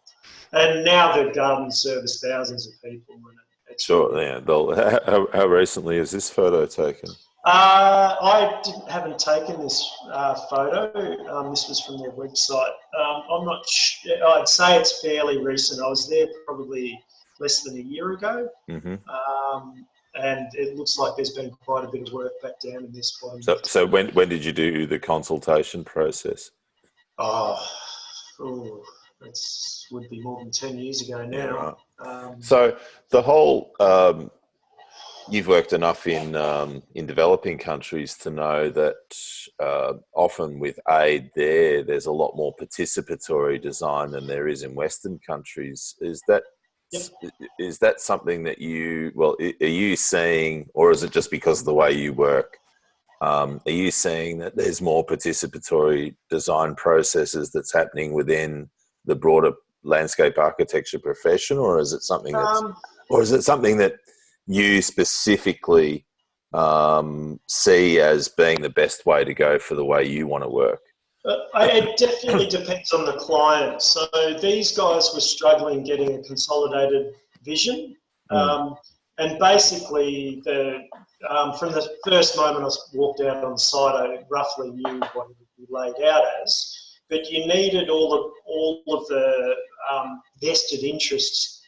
and now the garden service thousands of people. And sure, yeah. How recently is this photo taken? I haven't taken this photo. This was from their website. I'm not sure. I'd say it's fairly recent. I was there probably less than a year ago. Mm-hmm. And it looks like there's been quite a bit of work back down in this one. So when did you do the consultation process? It would be more than 10 years ago now. Yeah, right. So the whole, you've worked enough in developing countries to know that often with aid there's a lot more participatory design than there is in Western countries. Is that Yep. Is that something that are you seeing, or is it just because of the way you work? Are you seeing that there's more participatory design processes that's happening within the broader landscape architecture profession, or is it something that you specifically see as being the best way to go for the way you want to work? It definitely depends on the client. So these guys were struggling getting a consolidated vision. And basically, from the first moment I walked out on site, I roughly knew what it would be laid out as. But you needed all of the vested interests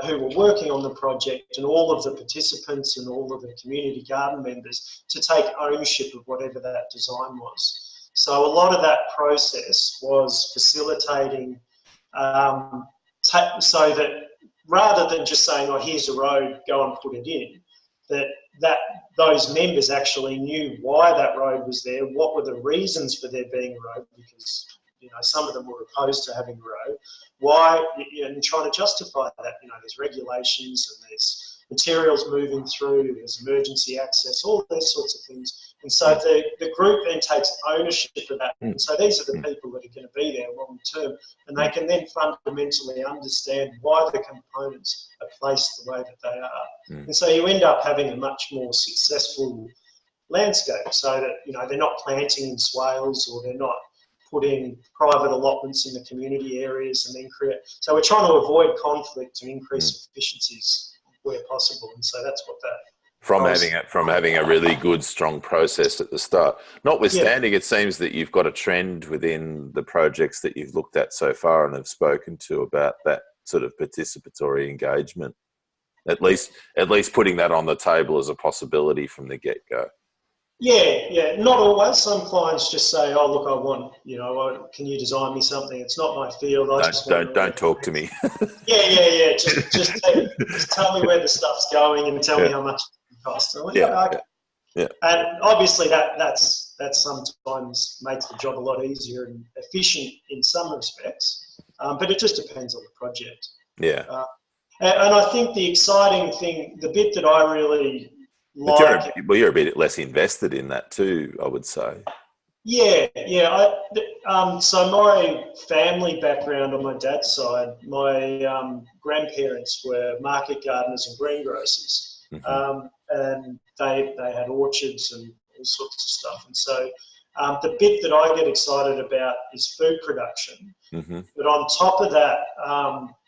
who were working on the project, and all of the participants and all of the community garden members to take ownership of whatever that design was. So a lot of that process was facilitating so that rather than just saying, oh, here's a road, go and put it in, that those members actually knew why that road was there, what were the reasons for there being a road, because some of them were opposed to having a road, why, and trying to justify that. There's regulations and there's materials moving through, there's emergency access, all those sorts of things. And so the group then takes ownership of that. And so these are the people that are going to be there long term, and they can then fundamentally understand why the components are placed the way that they are. And so you end up having a much more successful landscape, so that they're not planting in swales, or they're not putting private allotments in the community areas and then create. So we're trying to avoid conflict and increase efficiencies where possible, and so that's what that. From having a really good, strong process at the start. Notwithstanding, it seems that you've got a trend within the projects that you've looked at so far and have spoken to about that sort of participatory engagement. At least putting that on the table as a possibility from the get-go. Yeah. Not always. Some clients just say, "Oh, look, I want, can you design me something? It's not my field. Don't talk to me." Yeah. Just tell me where the stuff's going and tell me how much it costs. Yeah. And obviously that sometimes makes the job a lot easier and efficient in some respects, but it just depends on the project. Yeah. And I think the exciting thing, the bit that I really like... You're a bit less invested in that too, I would say. Yeah. So my family background on my dad's side, my grandparents were market gardeners and greengrocers, and they had orchards and all sorts of stuff. And so the bit that I get excited about is food production. But on top of that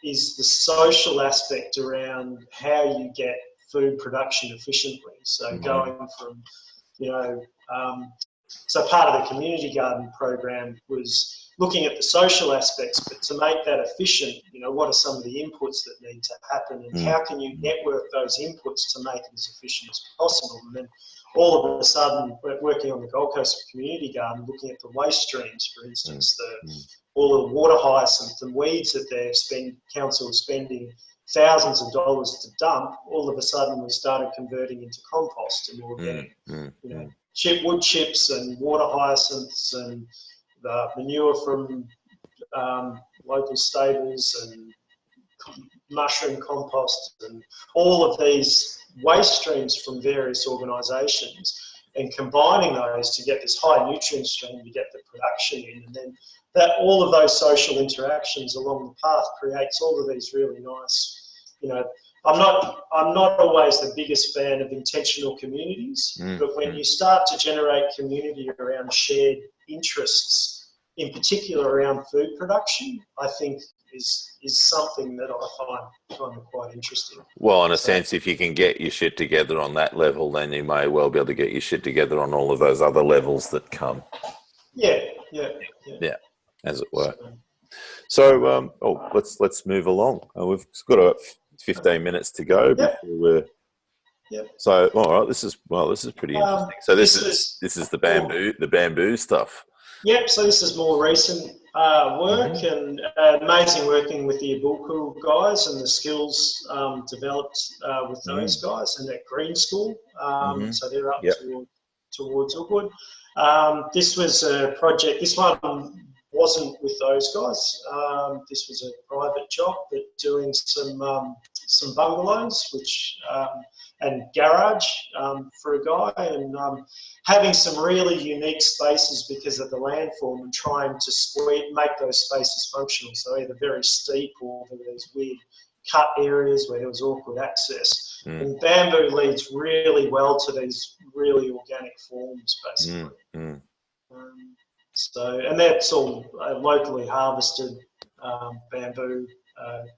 is the social aspect around how you get food production efficiently. So going from, so part of the community garden program was looking at the social aspects, but to make that efficient, what are some of the inputs that need to happen, and how can you network those inputs to make it as efficient as possible? And then all of a sudden, we're working on the Gold Coast community garden, looking at the waste streams, for instance, all the water hyacinth and weeds that council is spending thousands of dollars to dump. All of a sudden, we started converting into compost and organic, wood chips and water hyacinths and the manure from local stables and mushroom compost and all of these waste streams from various organisations, and combining those to get this high nutrient stream to get the production in, and then that all of those social interactions along the path creates all of these really nice, I'm not always the biggest fan of intentional communities, but when you start to generate community around shared interests, in particular around food production, I think is something that I find quite interesting. Well, in a sense, if you can get your shit together on that level, then you may well be able to get your shit together on all of those other levels that come. Yeah, as it were. So, let's move along. We've got about 15 minutes to go before we're. Yep. So, all right, this is pretty interesting. So this is the bamboo stuff. Yep. So this is more recent work and amazing working with the Ibuku guys and the skills developed with those guys and at Green School. So they're up towards Oakwood. This was a project. This one wasn't with those guys. This was a private job, but doing some bungalows, which and garage for a guy, and having some really unique spaces because of the landform, and trying to make those spaces functional. So either very steep or there's weird cut areas where there was awkward access. And bamboo leads really well to these really organic forms, basically. And that's all locally harvested bamboo,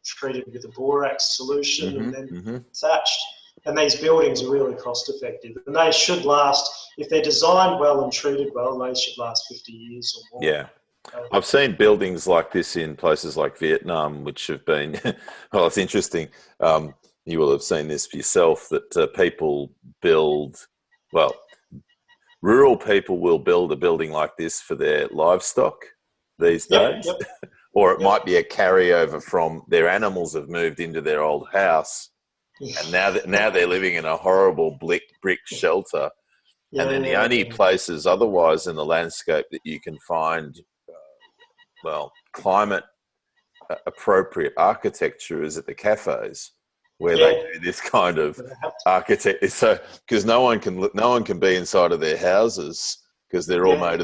treated with a borax solution and then thatched. And these buildings are really cost effective, and they should last, if they're designed well and treated well, they should last 50 years or more. Yeah. I've seen buildings like this in places like Vietnam, which have been, well, it's interesting. You will have seen this for yourself, that people build, rural people will build a building like this for their livestock these days. Or it might be a carryover from their animals have moved into their old house. And now they're living in a horrible brick shelter. And then the only places otherwise in the landscape that you can find, climate appropriate architecture is at the cafes, where they do this kind of architecture. So because no one can be inside of their houses because they're all made.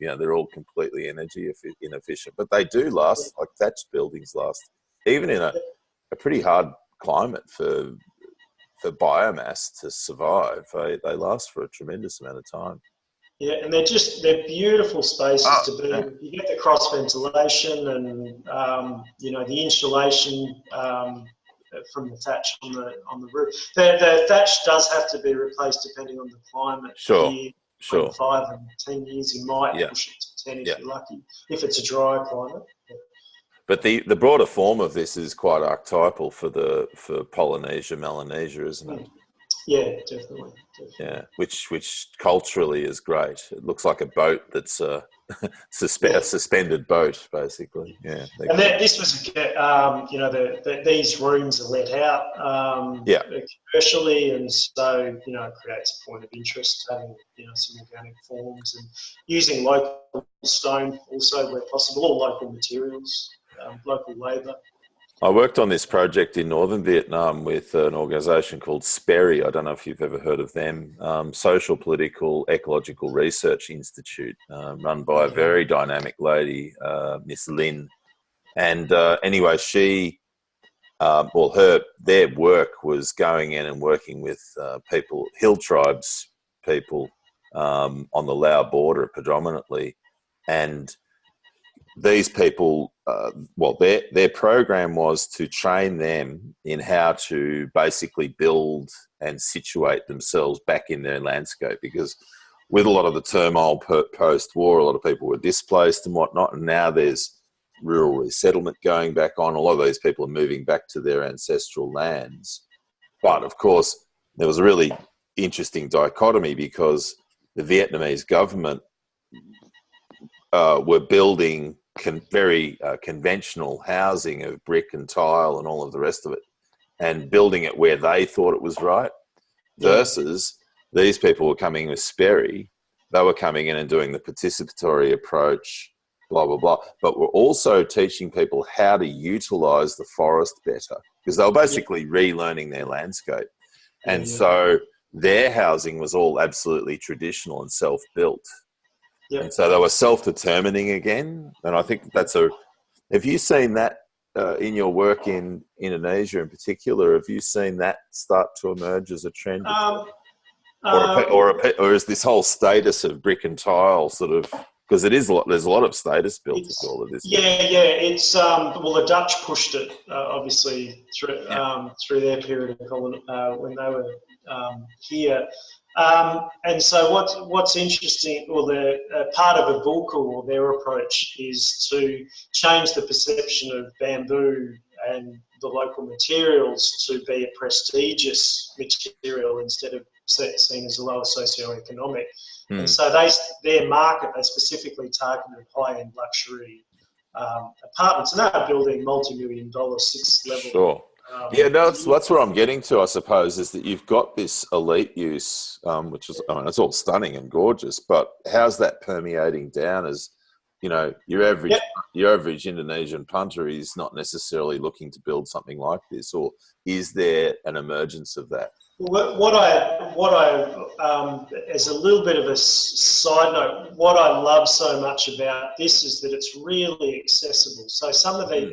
They're all completely energy inefficient. But they do last. Like thatched buildings last, even in a pretty hard climate for biomass to survive. They last for a tremendous amount of time. Yeah, and they're beautiful spaces to be in. You get the cross ventilation and the insulation from the thatch on the roof. The thatch does have to be replaced depending on the climate. Sure. 5 and 10 years, you might push it to 10 if you're lucky, if it's a dry climate. But the broader form of this is quite archetypal for Polynesia, Melanesia, isn't it? Yeah, definitely. Yeah, which culturally is great. It looks like a boat that's a suspended boat, basically. Yeah. And this was, these rooms are let out commercially, and so it creates a point of interest having some organic forms and using local stone also where possible, or local materials, local labour. I worked on this project in northern Vietnam with an organisation called SPERI. I don't know if you've ever heard of them. Social, Political, Ecological Research Institute, run by a very dynamic lady, Miss Lin. And anyway, their work was going in and working with people, hill tribes people on the Lao border predominantly, and these people, their program was to train them in how to basically build and situate themselves back in their landscape, because with a lot of the turmoil post-war, a lot of people were displaced and whatnot, and now there's rural resettlement going back on. A lot of these people are moving back to their ancestral lands. But, of course, there was a really interesting dichotomy because the Vietnamese government were building very conventional housing of brick and tile and all of the rest of it, and building it where they thought it was right, versus these people were coming in with Sperry. They were coming in and doing the participatory approach, blah, blah, blah. But we're also teaching people how to utilise the forest better, because they were basically relearning their landscape. And so their housing was all absolutely traditional and self-built. Yep. And so they were self-determining again. And I think have you seen that in your work in Indonesia in particular, have you seen that start to emerge as a trend? Or is this whole status of brick and tile sort of, because there's a lot of status built into all of this. Yeah. It's well, the Dutch pushed it obviously through their period of when they were here. And so what's interesting, or the part of Ubuntu or their approach is to change the perception of bamboo and the local materials to be a prestigious material instead of seen as a lower socioeconomic. And so their market, they specifically targeted high-end luxury apartments, and they're building multi-million-dollar 6-level. Sure. That's where I'm getting to, I suppose, is that you've got this elite use, which is, it's all stunning and gorgeous, but how's that permeating down as, your average Indonesian punter is not necessarily looking to build something like this, or is there an emergence of that? What I as a little bit of a side note, what I love so much about this is that it's really accessible. So some of it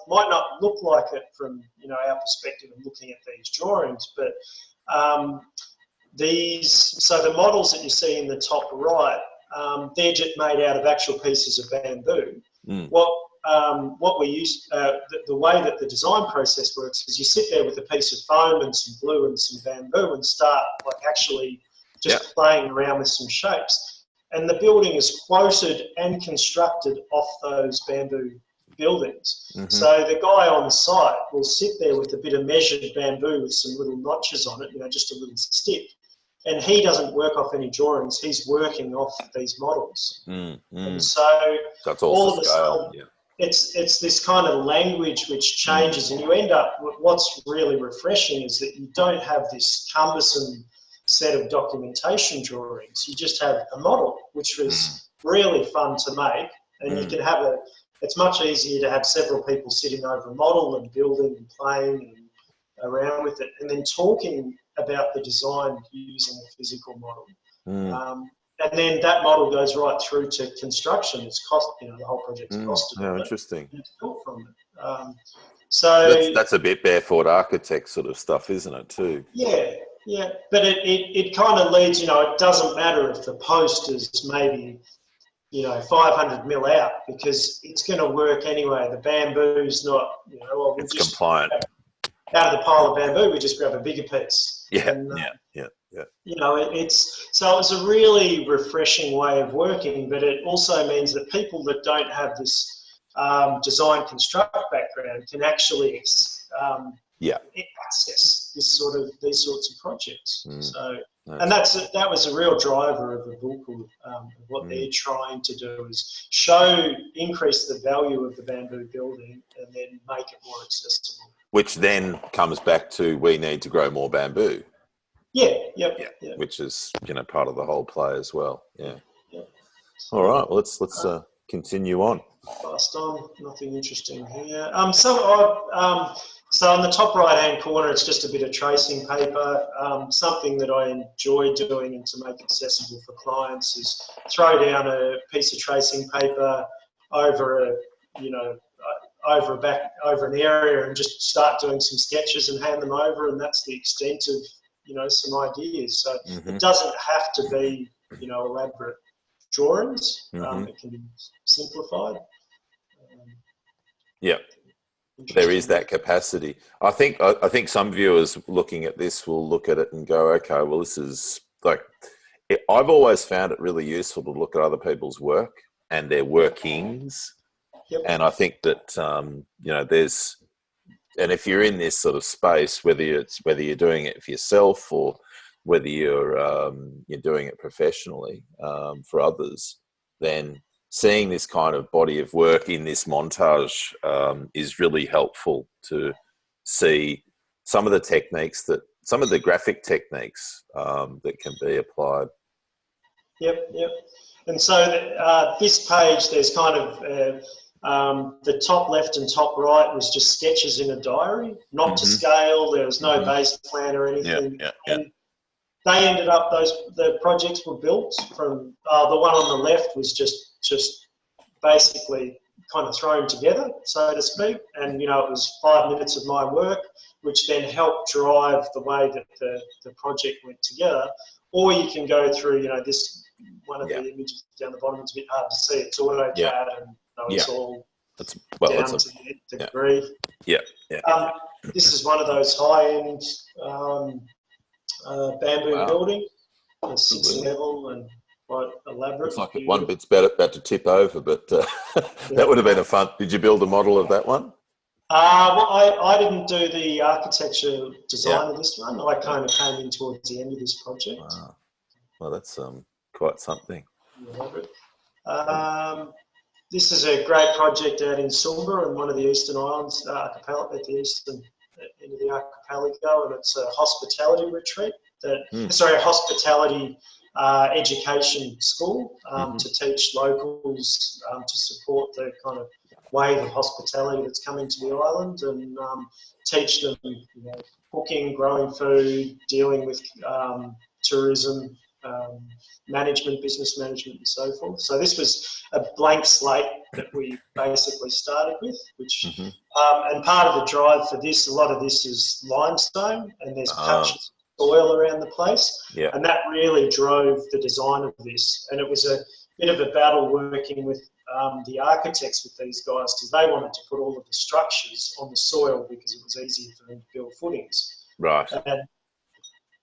might not look like it from our perspective of looking at these drawings, but the models that you see in the top right, they're just made out of actual pieces of bamboo. What we use, the way that the design process works is you sit there with a piece of foam and some glue and some bamboo and start actually just playing around with some shapes. And the building is quoted and constructed off those bamboo buildings. So the guy on site will sit there with a bit of measured bamboo with some little notches on it, just a little stick. And he doesn't work off any drawings, he's working off these models. And so that's all of a scale. sudden, it's this kind of language which changes, and you end up, what's really refreshing is that you don't have this cumbersome set of documentation drawings. You just have a model, which was really fun to make, and you can have it's much easier to have several people sitting over a model and building and playing and around with it, and then talking about the design using a physical model. And then that model goes right through to construction. It's cost, the whole project's costed. Interesting. It's built from it. So that's a bit barefoot architect sort of stuff, isn't it, too? Yeah. But it kind of leads, it doesn't matter if the post is maybe, 500 mil out, because it's going to work anyway. The bamboo's not, it's compliant. Out of the pile of bamboo, we just grab a bigger piece. Yeah. It's a really refreshing way of working, but it also means that people that don't have this design construct background can actually access these sorts of projects. And that was a real driver of the book. What they're trying to do is increase the value of the bamboo building and then make it more accessible. Which then comes back to, we need to grow more bamboo. Which is part of the whole play as well. All right, well, let's continue on. Fast on, nothing interesting here. So on the top right-hand corner, it's just a bit of tracing paper. Something that I enjoy doing, and to make it accessible for clients, is throw down a piece of tracing paper over an area and just start doing some sketches and hand them over, and that's the extent of some ideas. So it doesn't have to be elaborate drawings. It can be simplified. There is that capacity. I think some viewers looking at this will look at it and go, okay, well, this is I've always found it really useful to look at other people's work and their workings. And I think that and if you're in this sort of space, whether you're doing it for yourself or whether you're doing it professionally for others, then seeing this kind of body of work in this montage is really helpful to see some of the graphic techniques that can be applied. And so this page, there's kind of the top left and top right was just sketches in a diary, not to scale. There was no base plan or anything. And they ended up, the projects were built from, the one on the left was just basically kind of thrown together, so to speak. And, it was 5 minutes of my work, which then helped drive the way that the project went together. Or you can go through, this one of the images down the bottom is a bit hard to see. It's AutoCAD and it's all down to the nth degree. This is one of those high-end bamboo building, 6th level and quite elaborate. Looks like one bit's about to tip over, but that would have been a fun. Did you build a model of that one? Well, I didn't do the architecture design of this one. I kind of came in towards the end of this project. Wow. Well, that's quite something. This is a great project out in Sumba in one of the eastern islands, archipelago, at the eastern end of the archipelago, and it's a hospitality retreat. Hospitality education school to teach locals to support the kind of wave of hospitality that's coming to the island, and teach them cooking, growing food, dealing with tourism, management, business management, and so forth. So this was a blank slate that we basically started with, which and part of the drive for this, a lot of this is limestone, and there's patches of soil around the place, and that really drove the design of this. And it was a bit of a battle working with the architects with these guys, because they wanted to put all of the structures on the soil because it was easier for them to build footings. Right. And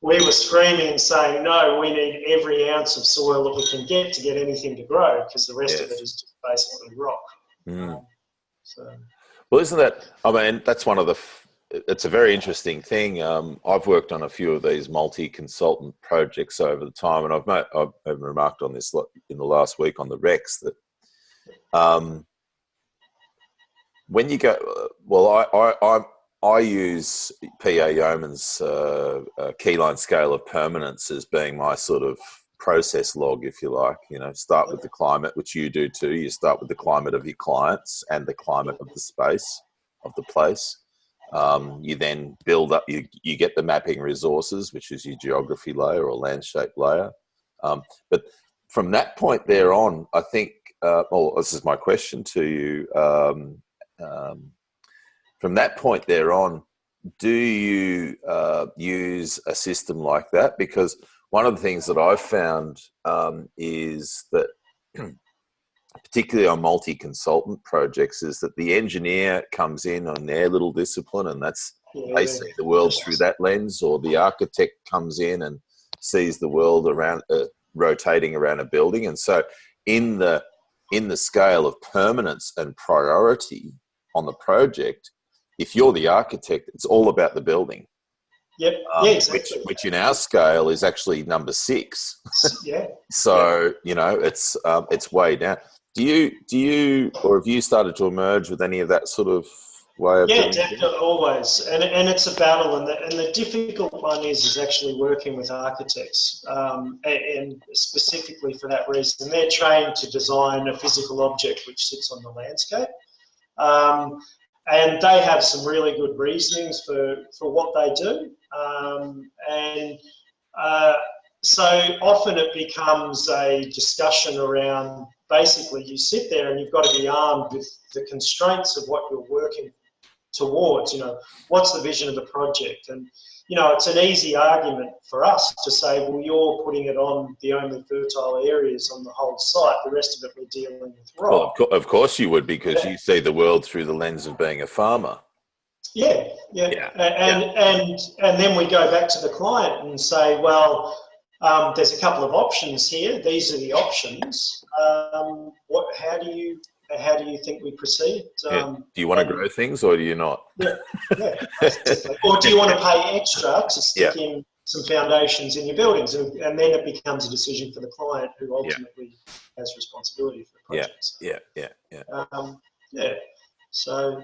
we were screaming and saying, no, we need every ounce of soil that we can get to get anything to grow, because the rest of it is just basically rock. Well, isn't that, I mean, that's one of the, it's a very interesting thing. I've worked on a few of these multi-consultant projects over the time, and I've remarked on this in the last week on the Rex, that when you go, well, I use P.A. Yeoman's keyline scale of permanence as being my sort of process log, if you like. Start with the climate, which you do too. You start with the climate of your clients and the climate of the space, of the place. You then build up, you get the mapping resources, which is your geography layer or landscape layer. But from that point there on, I think, well, this is my question to you. From that point there on, do you use a system like that? Because one of the things that I've found is that, particularly on multi-consultant projects, is that the engineer comes in on their little discipline, and they see the world through that lens, or the architect comes in and sees the world around rotating around a building. And so in the scale of permanence and priority on the project, if you're the architect, it's all about the building. Exactly. Which in our scale is actually number 6. So it's way down. Do you or have you started to emerge with any of that sort of way of doing definitely, always, and it's a battle, and the difficult one is actually working with architects, and specifically for that reason, they're trained to design a physical object which sits on the landscape. And they have some really good reasonings for what they do. So often it becomes a discussion around, basically you sit there and you've got to be armed with the constraints of what you're working towards. What's the vision of the project? And it's an easy argument for us to say, well, you're putting it on the only fertile areas on the whole site. The rest of it we're dealing with rock. Well, of course you would, because you see the world through the lens of being a farmer. And then we go back to the client and say, well, there's a couple of options here. These are the options. How do you think we proceed? Do you want to grow things, or do you not? Or do you want to pay extra to stick in some foundations in your buildings? And then it becomes a decision for the client, who ultimately has responsibility for the projects. So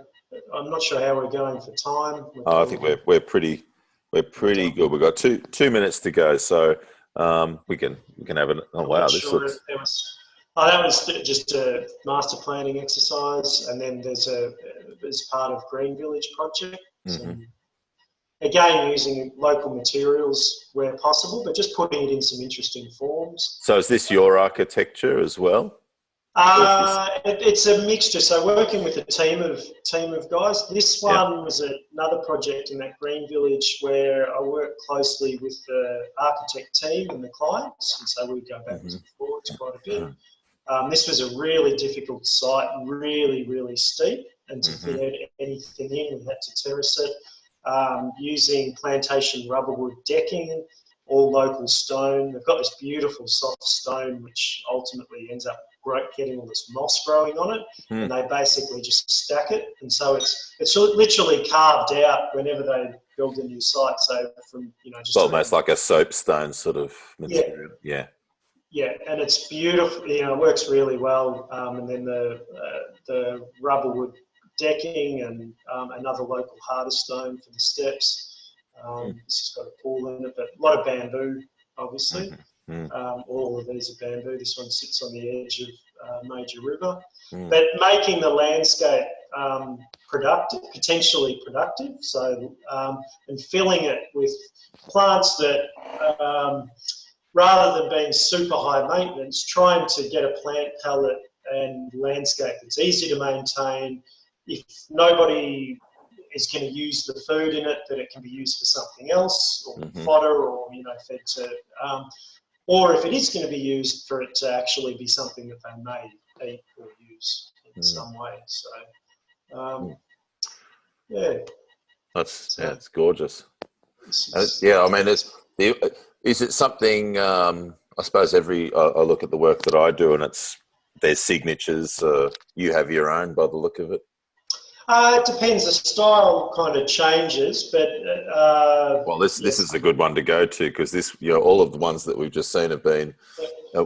I'm not sure how we're going for time. I think we're pretty good. We've got two minutes to go, so we can have it. Oh wow, this looks. That was just a master planning exercise, and then there's part of Green Village project. So, again, using local materials where possible, but just putting it in some interesting forms. So is this your architecture as well? It's a mixture. So working with a team of guys. This one was another project in that green village where I worked closely with the architect team and the clients, and so we'd go backwards and forwards quite a bit. This was a really difficult site, really, really steep, and to fit anything in, we had to terrace it using plantation rubberwood decking, all local stone. They've got this beautiful soft stone, which ultimately ends up getting all this moss growing on it, and they basically just stack it. And so it's literally carved out whenever they build a new site. So from just almost like a soapstone sort of material. Yeah, and it's beautiful. It works really well. And then the rubberwood decking and another local harder stone for the steps. This has got a pool in it, but a lot of bamboo, obviously. All of these are bamboo. This one sits on the edge of a major river. But making the landscape potentially productive, so and filling it with plants that, rather than being super high maintenance, trying to get a plant palette and landscape that's easy to maintain. If nobody is going to use the food in it, that it can be used for something else, or fodder, or fed to, or if it is going to be used, for it to actually be something that they may eat or use in some way. So, it's gorgeous. I mean, is it something? I suppose I look at the work that I do, and there's signatures. You have your own, by the look of it. It depends. The style kind of changes, but this is a good one to go to, because all of the ones that we've just seen have been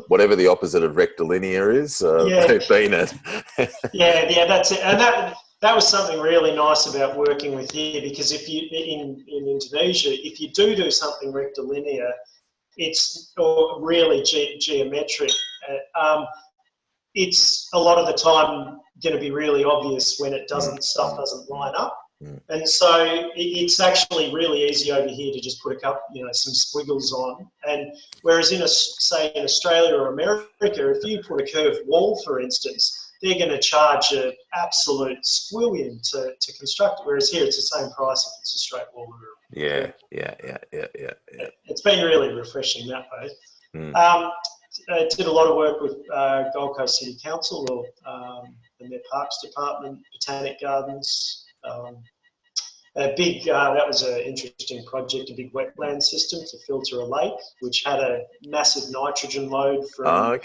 whatever the opposite of rectilinear is. They've been it. That's it. And that was something really nice about working with here, because if you in Indonesia, if you do something rectilinear, it's really geometric. It's a lot of the time going to be really obvious when stuff doesn't line up. And so it's actually really easy over here to just put some squiggles on. And whereas in Australia or America, if you put a curved wall, for instance, they're going to charge an absolute squillion to construct it. Whereas here, it's the same price if it's a straight wall. Yeah. It's been really refreshing that way. I did a lot of work with Gold Coast City Council and their Parks Department, Botanic Gardens. That was an interesting project, a big wetland system to filter a lake, which had a massive nitrogen load from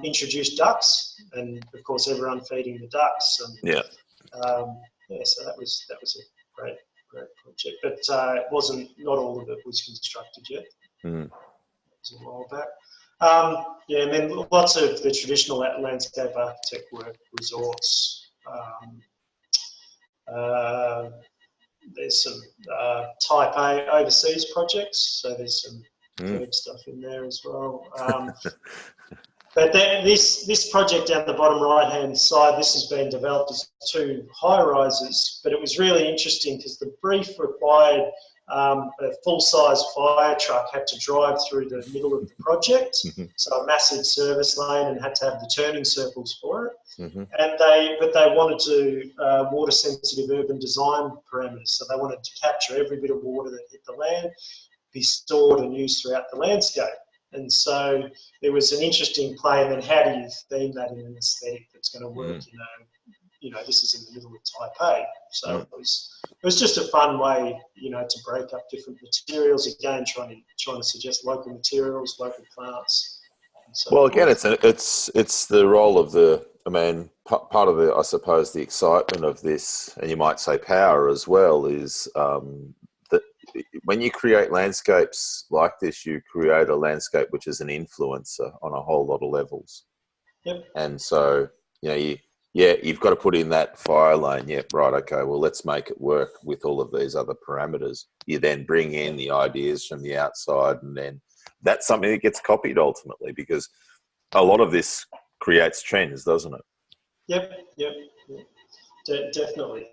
introduced ducks, and of course everyone feeding the ducks. And, so that was a great project, but not all of it was constructed yet. It was a while back. And then lots of the traditional landscape architect work, resorts. There's some Type A overseas projects, so there's some third stuff in there as well. But this project down the bottom right-hand side, this has been developed as 2 high-rises, but it was really interesting because the brief required a full-size fire truck had to drive through the middle of the project, so a massive service lane, and had to have the turning circles for it. But they wanted to water-sensitive urban design parameters, so they wanted to capture every bit of water that hit the land, be stored and used throughout the landscape. And so there was an interesting play, and then how do you theme that in an aesthetic that's going to work this is in the middle of Type A. So it was just a fun way, to break up different materials. Again, trying to suggest local materials, local plants. Well, again, it's the role of part of the, I suppose, the excitement of this, and you might say power as well, is that when you create landscapes like this, you create a landscape which is an influencer on a whole lot of levels. Yep. And so, you've got to put in that fire lane. Yep, right, okay, well, let's make it work with all of these other parameters. You then bring in the ideas from the outside, and then that's something that gets copied ultimately, because a lot of this creates trends, doesn't it? Yep. Definitely.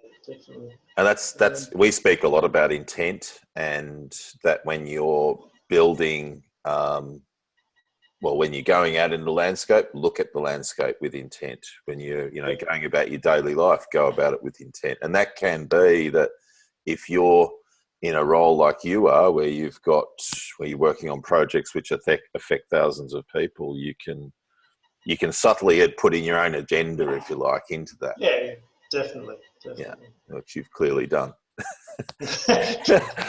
And that's we speak a lot about intent, and that when you're building well, when you're going out into the landscape, look at the landscape with intent. When you're, going about your daily life, go about it with intent. And that can be that if you're in a role like you are, where you're working on projects which affect thousands of people, you can subtly put in your own agenda, if you like, into that. Yeah, definitely. Yeah, which you've clearly done.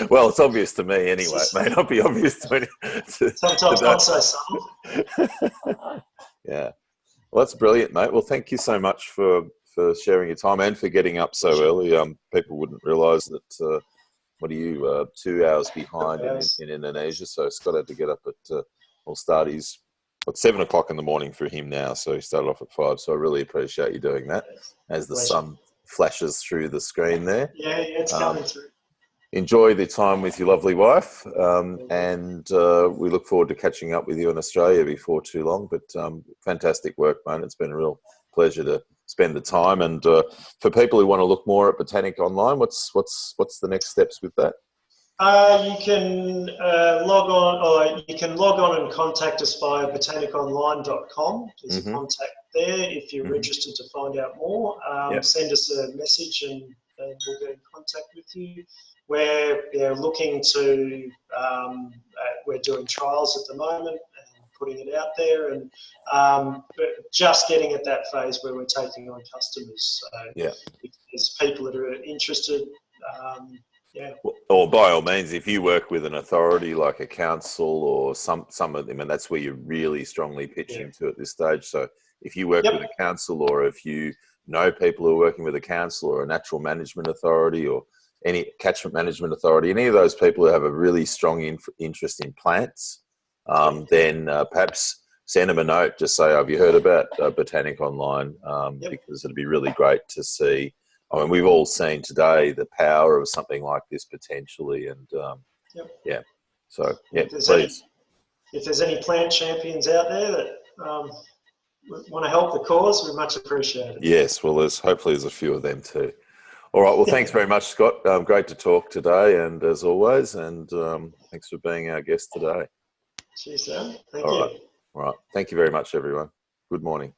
Well, it's obvious to me anyway. It may not be obvious to any. Sometimes not so subtle. Yeah. Well, that's brilliant, mate. Well, thank you so much for sharing your time and for getting up so early. People wouldn't realise that. What are you? 2 hours behind in Indonesia. So Scott had to get up at. He's 7 o'clock in the morning for him now. So he started off at 5. So I really appreciate you doing that. As the sun flashes through the screen there. Yeah, it's coming through. Enjoy the time with your lovely wife, and we look forward to catching up with you in Australia before too long. But fantastic work, mate. It's been a real pleasure to spend the time. And for people who want to look more at Botanic online, what's the next steps with that? You can log on and contact us via botaniconline.com. There's a contact there if you're interested to find out more. Send us a message and we'll get in contact with you. We're looking to, we're doing trials at the moment and putting it out there, and but just getting at that phase where we're taking on customers. So if there's people that are interested, Or by all means, if you work with an authority like a council or some of them, and that's where you're really strongly pitching to at this stage. So if you work with a council, or if you know people who are working with a council or a natural management authority or any catchment management authority, any of those people who have a really strong interest in plants, then perhaps send them a note. Just say, have you heard about Botanic Online? Because it'd be really great to see. I mean, we've all seen today the power of something like this potentially, and so please. If there's any plant champions out there that want to help the cause, we much appreciate it. Yes, well, hopefully there's a few of them too. All right, well, thanks very much, Scott. Great to talk today, and as always, and thanks for being our guest today. Cheers, Sam. Thank you. All right, thank you very much, everyone. Good morning.